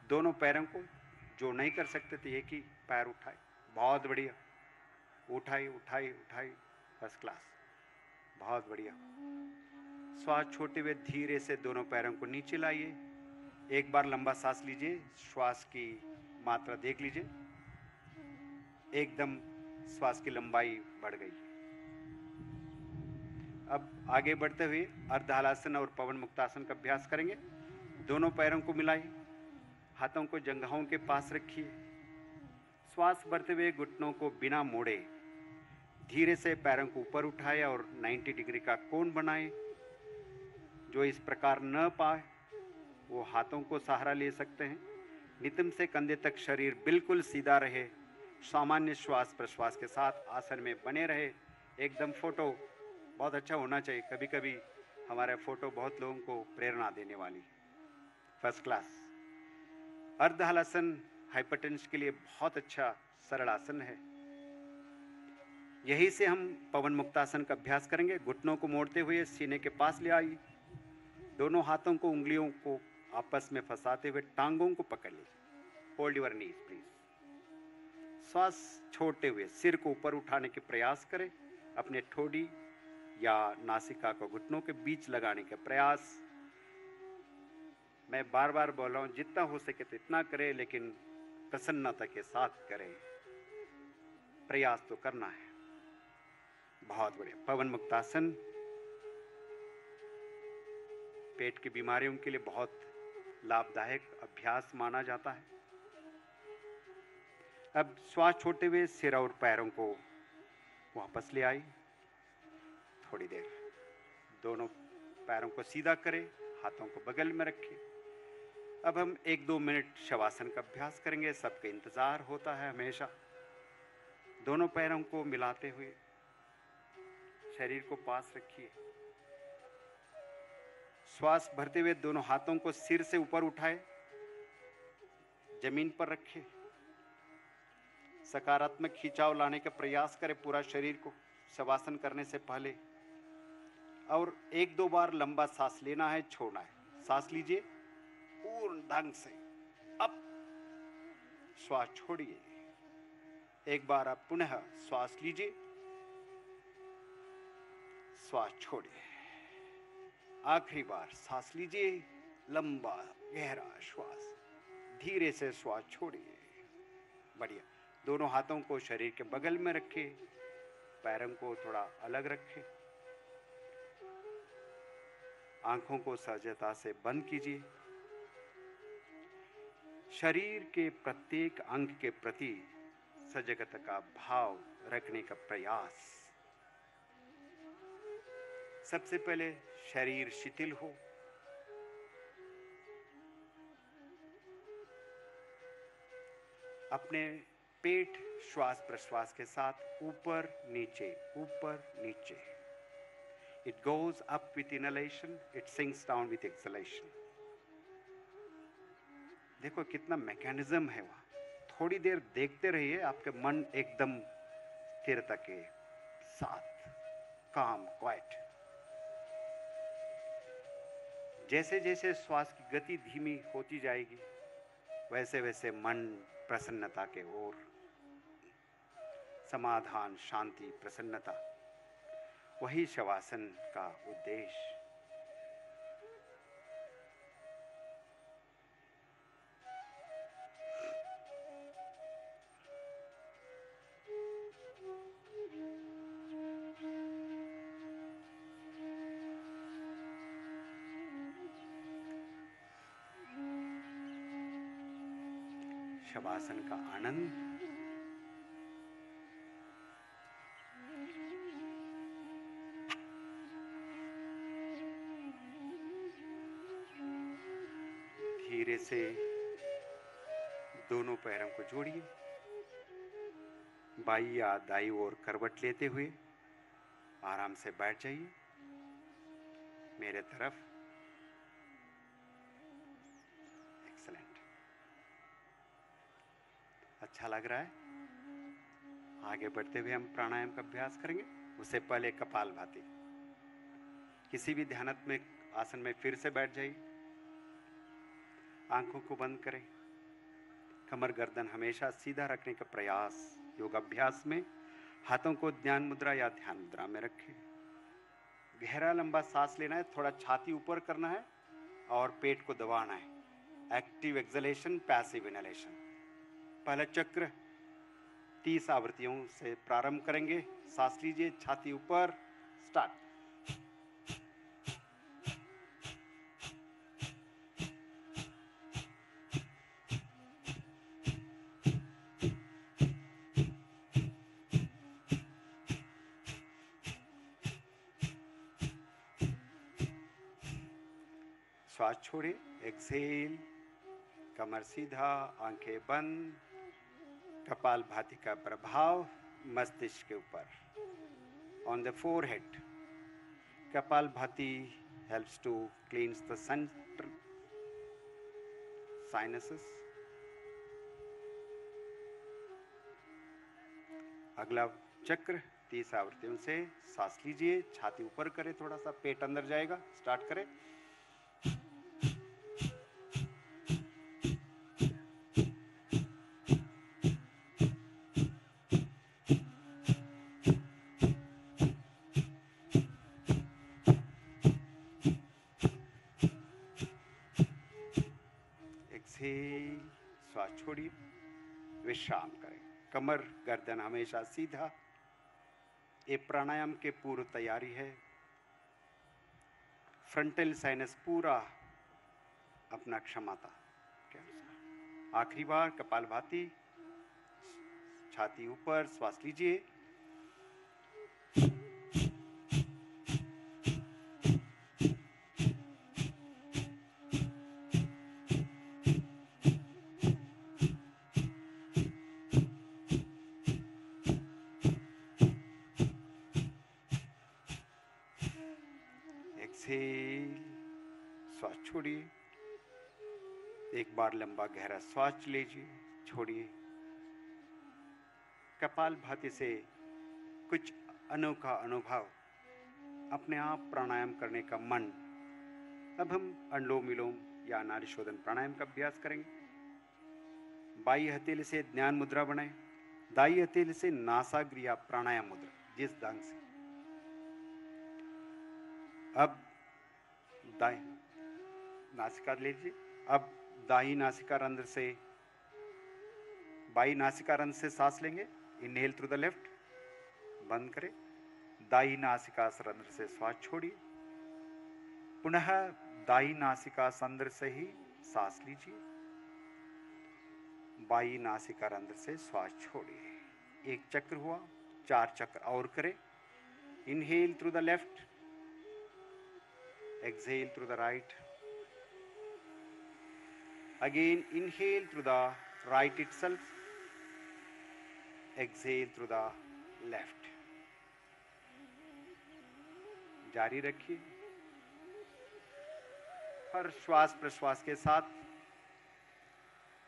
दोनों पैरों को, जो नहीं कर सकते थे एक ही पैर उठाए, बहुत बढ़िया, उठाई उठाई उठाई, फर्स्ट क्लास, बहुत बढ़िया। श्वास छोड़ते हुए धीरे से दोनों पैरों को नीचे लाइए। एक बार लंबा सांस लीजिए, श्वास की मात्रा देख लीजिए, एकदम श्वास की लंबाई बढ़ गई। अब आगे बढ़ते हुए अर्ध हलासन और पवन मुक्तासन का अभ्यास करेंगे। दोनों पैरों को मिलाइए, हाथों को जंघाओं के पास रखिए। श्वास भरते हुए घुटनों को बिना मोड़े धीरे से पैरों को ऊपर उठाए और 90 डिग्री का कोण बनाए। जो इस प्रकार न पाए वो हाथों को सहारा ले सकते हैं। नितंब से कंधे तक शरीर बिल्कुल सीधा रहे। सामान्य श्वास प्रश्वास के साथ आसन में बने रहे। एकदम फोटो बहुत अच्छा होना चाहिए। कभी कभी हमारा फोटो बहुत लोगों को प्रेरणा देने वाली, फर्स्ट क्लास। अर्ध हलासन हाइपरटेंशन के लिए बहुत अच्छा सरल आसन है। यही से हम पवन मुक्तासन का अभ्यास करेंगे। घुटनों को मोड़ते हुए सीने के पास ले आइए। दोनों हाथों को, उंगलियों को आपस में फंसाते हुए टांगों को पकड़ लीजिए। Hold your knees please. श्वास छोड़ते हुए सिर को ऊपर उठाने के प्रयास करें। अपने ठोड़ी या नासिका को घुटनों के बीच लगाने का प्रयास। मैं बार बार बोल रहा हूं, जितना हो सके तो इतना करें, लेकिन प्रसन्नता के साथ करें। प्रयास तो करना है। बहुत बढ़िया। पवन मुक्तासन पेट की बीमारियों के लिए बहुत लाभदायक अभ्यास माना जाता है। अब श्वास छोड़ते हुए सिर और पैरों को वापस ले आई। थोड़ी देर दोनों पैरों को सीधा करें, हाथों को बगल में रखें। अब हम 1-2 मिनट शवासन का अभ्यास करेंगे। सबका इंतजार होता है हमेशा। दोनों पैरों को मिलाते हुए शरीर को पास रखिए। श्वास भरते हुए दोनों हाथों को सिर से ऊपर उठाए, जमीन पर रखें। सकारात्मक खिंचाव लाने का प्रयास करें पूरा शरीर को शवासन करने से पहले। और 1-2 बार लंबा सांस लेना है, छोड़ना है। सांस लीजिए पूर्ण ढंग से, अब श्वास छोड़िए। एक बार आप पुनः श्वास लीजिए, श्वास छोड़िए। आखिरी बार सांस लीजिए, लंबा गहरा श्वास, धीरे से श्वास छोड़िए। बढ़िया। दोनों हाथों को शरीर के बगल में रखें, पैरों को थोड़ा अलग रखें। आंखों को सहजता से बंद कीजिए। शरीर के प्रत्येक अंग के प्रति सजगता का भाव रखने का प्रयास। सबसे पहले शरीर शिथिल हो। अपने पेट श्वास प्रश्वास के साथ ऊपर नीचे। It goes up with inhalation, it sinks down with exhalation. देखो कितना मैकेनिज्म है वहां। थोड़ी देर देखते रहिए, आपके मन एकदम स्थिरता के साथ, काम, क्वाइट। जैसे जैसे श्वास की गति धीमी होती जाएगी, वैसे वैसे मन प्रसन्नता के ओर, समाधान, शांति, प्रसन्नता, वही शवासन का उद्देश्य। शवासन का आनंद। धीरे से दोनों पैरों को जोड़िए, बाई या दाई ओर करवट लेते हुए आराम से बैठ जाइए मेरे तरफ। एक्सीलेंट, अच्छा लग रहा है। आगे बढ़ते हुए हम प्राणायाम का अभ्यास करेंगे। उससे पहले कपालभाति। किसी भी ध्यानात्मक आसन में फिर से बैठ जाइए। आंखों को बंद करें। कमर गर्दन हमेशा सीधा रखने का प्रयास। योगाभ्यास में हाथों को ज्ञान मुद्रा या ध्यान मुद्रा में रखें। गहरा लंबा सांस लेना है, थोड़ा छाती ऊपर करना है और पेट को दबाना है। Active acceleration, passive inhalation. पहला चक्र 30 आवृत्तियों से प्रारंभ करेंगे। सांस लीजिए, छाती ऊपर, स्टार्ट। श्वास छोड़े, एक्सेल, कमर सीधा, आंखें बंद। कपालभाति का प्रभाव मस्तिष्क के ऊपर, on the forehead. Kapalbhati helps to cleanse the central sinuses. अगला चक्र 30 आवृत्तियों से। सांस लीजिए, छाती ऊपर करें, थोड़ा सा पेट अंदर जाएगा। स्टार्ट करें। श्वास छोड़िए, विश्राम करें। कमर गर्दन हमेशा सीधा। ये प्राणायाम के पूर्व तैयारी है। फ्रंटल साइनस पूरा अपना क्षमता के अनुसार। आखिरी बार कपालभाति, छाती ऊपर, श्वास लीजिए, एक्सेल, श्वास छोड़िए। एक बार लंबा गहरा श्वास लीजिए, छोड़िए। कपालभाति से कुछ अनोखा अनुभव, अपने आप प्राणायाम करने का मन। अब हम अनुलोम विलोम या नाड़ी शोधन प्राणायाम का अभ्यास करेंगे। बाई हथेली से ध्यान मुद्रा बनाएं, दाई हथेली से नासाग्र या प्राणायाम मुद्रा, जिस ढंग से। अब दाएं नासिका लीजिए। अब दाई नासिका रंध्र से बाई नासिका रंध्र से सांस लेंगे। इनहेल थ्रू द लेफ्ट, बंद करें। दाई नासिका रंध्र से श्वास छोड़िए। पुनः दाई नासिका रंध्र से ही सांस लीजिए। बाई नासिका रंध्र से श्वास छोड़िए। एक चक्र हुआ, 4 चक्र और करें। Inhale through the left, exhale through the right. Again inhale through the right itself, exhale through the left. जारी रखिए। हर श्वास प्रश्वास के साथ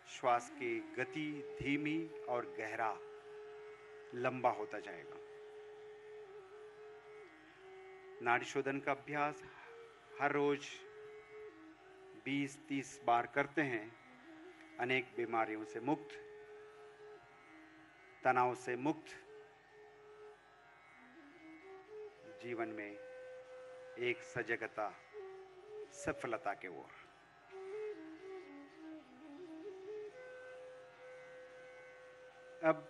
श्वास की गति धीमी और गहरा लंबा होता जाएगा। नाड़ी शोधन का अभ्यास हर रोज 20-30 बार करते हैं। अनेक बीमारियों से मुक्त, तनाव से मुक्त जीवन में एक सजगता, सफलता के ओर। अब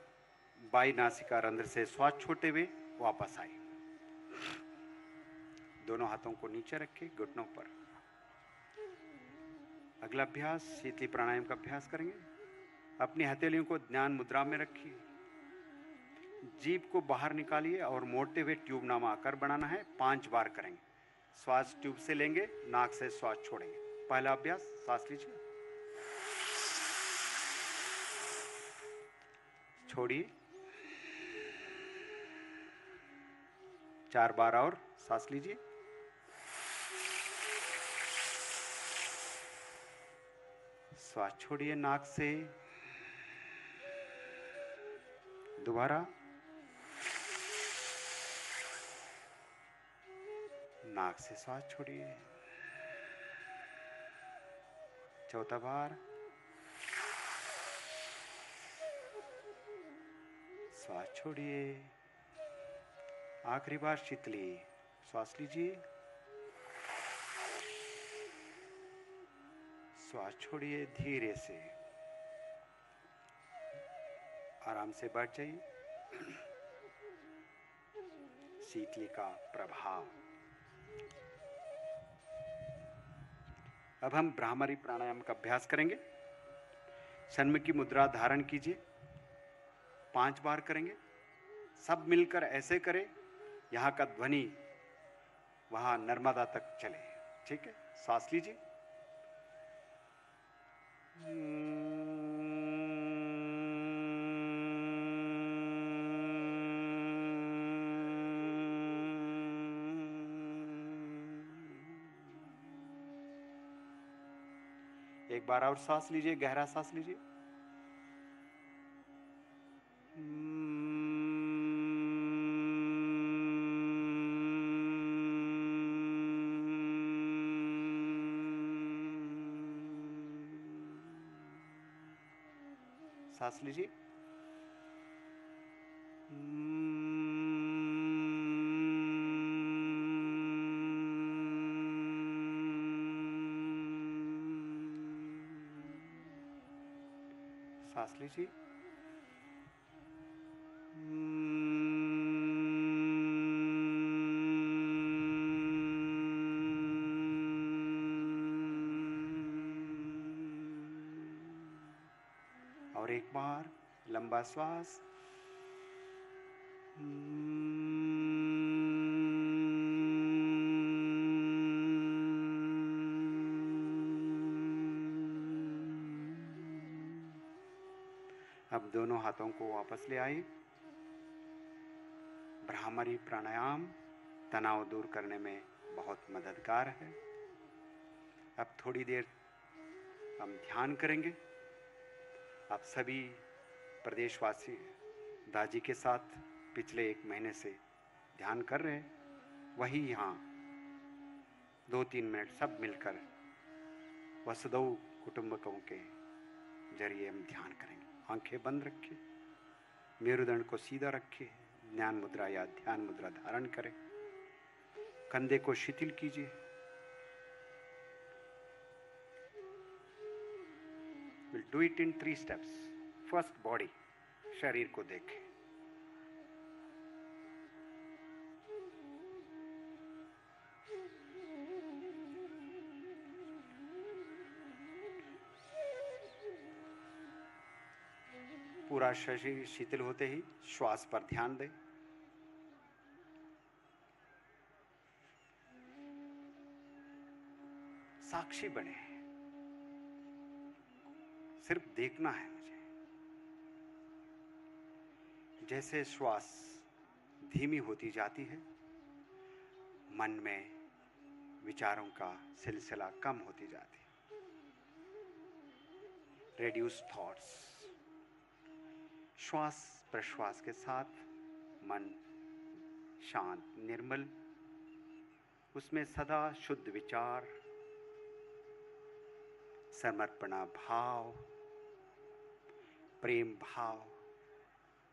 बाई नासिका रंध्र से श्वास छोड़ते हुए वापस आए। दोनों हाथों को नीचे रखें, घुटनों पर। अगला अभ्यास शीतली प्राणायाम का अभ्यास करेंगे। अपनी हथेलियों को ध्यान मुद्रा में रखिए। जीभ को बाहर निकालिए और मोड़ते हुए ट्यूब नामा आकार बनाना है। 5 बार करेंगे। श्वास ट्यूब से लेंगे, नाक से श्वास छोड़ेंगे। पहला अभ्यास, सांस लीजिए, छोड़िए। 4 बार और सांस लीजिए, श्वास छोड़िए नाक से। दोबारा, नाक से श्वास छोड़िए। चौथा बार, श्वास छोड़िए। आखिरी बार शीतली, श्वास लीजिए, श्वास छोड़िए। धीरे से आराम से बैठ जाइए। शीतली का प्रभाव। अब हम भ्रामरी प्राणायाम का अभ्यास करेंगे। सन्मुखी मुद्रा धारण कीजिए। 5 बार करेंगे। सब मिलकर ऐसे करें, यहाँ का ध्वनि वहां नर्मदा तक चले। ठीक है, सांस लीजिए। एक बार और सांस लीजिए, गहरा सांस लीजिए। सांस लीजिए। सांस लीजिए। और एक बार लंबा श्वास। अब दोनों हाथों को वापस ले आइए। भ्रामरी प्राणायाम तनाव दूर करने में बहुत मददगार है। अब थोड़ी देर हम ध्यान करेंगे। आप सभी प्रदेशवासी दाजी के साथ पिछले 1 महीने से ध्यान कर रहे हैं, वही यहाँ 2-3 मिनट सब मिलकर वसुधैव कुटुंबकम के जरिए हम ध्यान करेंगे। आंखें बंद रखिए, मेरुदंड को सीधा रखिए, ज्ञान मुद्रा या ध्यान मुद्रा धारण करें, कंधे को शिथिल कीजिए। Will do it in 3 steps. First body, शरीर को देखें। पूरा शरीर शीतल होते ही श्वास पर ध्यान दें। साक्षी बने, सिर्फ देखना है मुझे। जैसे श्वास धीमी होती जाती है, मन में विचारों का सिलसिला कम होती जाती है। Reduce thoughts. श्वास प्रश्वास के साथ मन शांत, निर्मल, उसमें सदा शुद्ध विचार, समर्पणा भाव, प्रेम भाव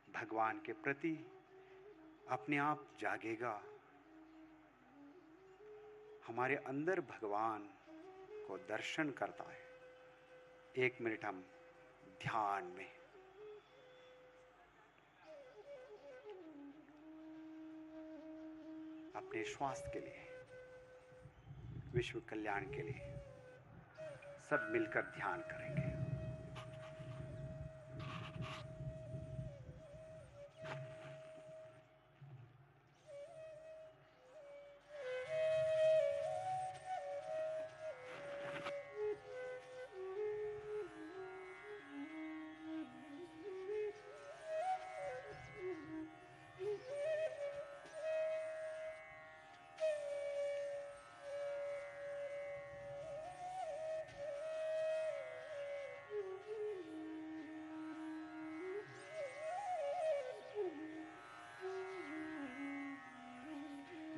भगवान के प्रति अपने आप जागेगा। हमारे अंदर भगवान को दर्शन करता है। 1 मिनट हम ध्यान में अपने स्वास्थ्य के लिए, विश्व कल्याण के लिए सब मिलकर ध्यान करेंगे।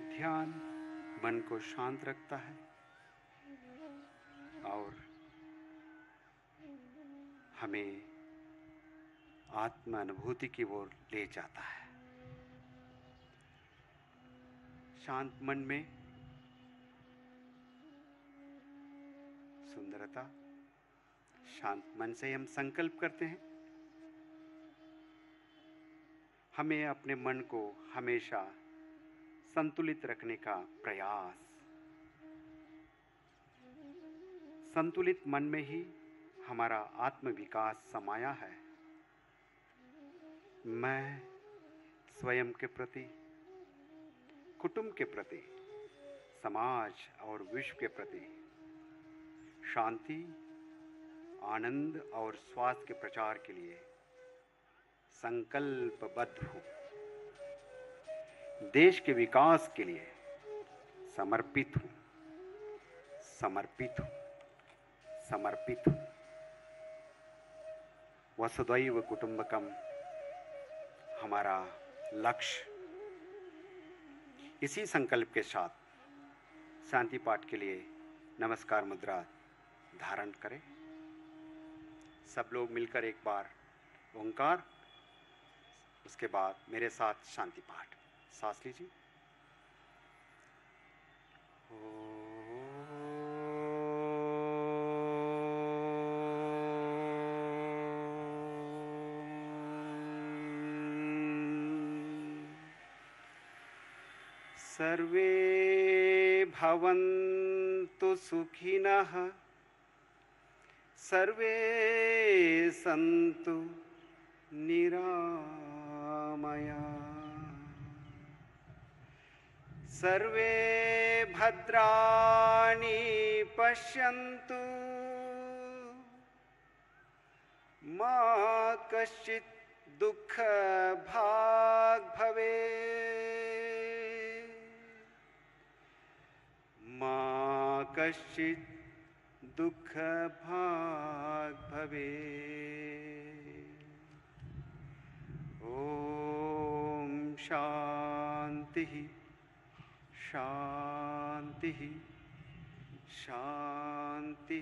ध्यान मन को शांत रखता है और हमें आत्म अनुभूति की ओर ले जाता है। शांत मन में सुंदरता। शांत मन से हम संकल्प करते हैं, हमें अपने मन को हमेशा संतुलित रखने का प्रयास। संतुलित मन में ही हमारा आत्म विकास समाया है। मैं स्वयं के प्रति, कुटुंब के प्रति, समाज और विश्व के प्रति शांति, आनंद और स्वास्थ्य के प्रचार के लिए संकल्पबद्ध हूँ। देश के विकास के लिए समर्पित हूँ, समर्पित हूँ, समर्पित हूँ। वसुधैव कुटुंबकम हमारा लक्ष्य। इसी संकल्प के साथ शांति पाठ के लिए नमस्कार मुद्रा धारण करें। सब लोग मिलकर एक बार ओंकार, उसके बाद मेरे साथ शांति पाठ। सांस लीजिए। सर्वे भवन्तु सुखिनः, सर्वे सन्तु निरामया, सर्वे भद्राणि पश्यन्तु, मा कश्चित् दुःख भाग भवे मा कश्चित् दुःख भाग भवे ओम शांति शांति शांति।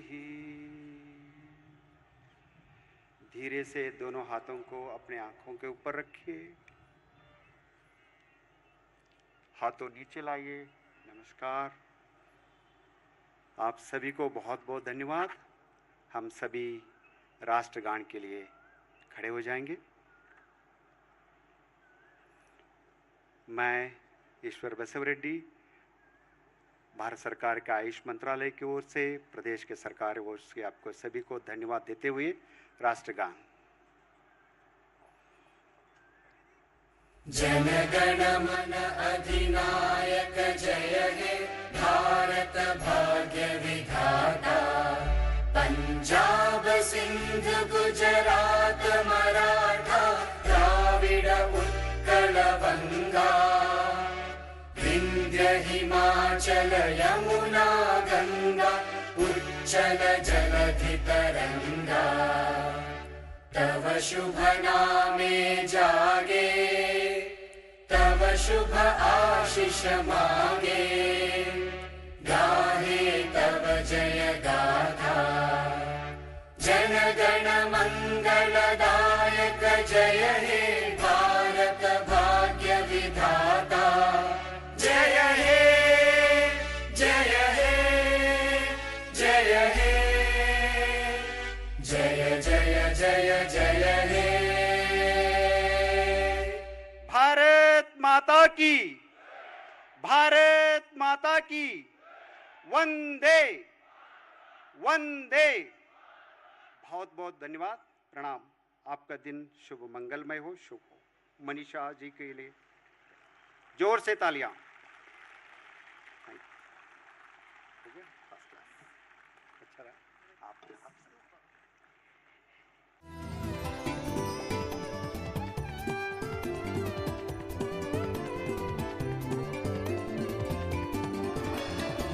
धीरे से दोनों हाथों को अपने आंखों के ऊपर रखिए, हाथों नीचे लाइए। नमस्कार। आप सभी को बहुत बहुत धन्यवाद। हम सभी राष्ट्रगान के लिए खड़े हो जाएंगे। मैं ईश्वर बसव रेड्डी, भारत सरकार के आयुष मंत्रालय की ओर से, प्रदेश के सरकार की ओर से आपको सभी को धन्यवाद देते हुए राष्ट्रगान। जन गण मन अधिनायक जय हे भारत भाग्य विधाता। पंजाब सिंध गुजरात मराठा द्राविड़ उत्कल बंगा। विंध्य हिमाचल यमुना गंगा उच्चल जलधि तरंगा। तव शुभ नामे जागे, तव शुभ आशीष मांगे। गाहे तव जय गाथा। जन गण मंगलदायक जय हे भारत भाग्य विधाता। जय हे जय हे जय हे जय जय जय जय हे। भारत माता की, भारत माता की। वंदे वंदे। बहुत बहुत धन्यवाद, प्रणाम। आपका दिन शुभ मंगलमय हो, शुभ हो। मनीषा जी के लिए जोर से तालियां। हो गया? First class. अच्छा रहा आपके साथ।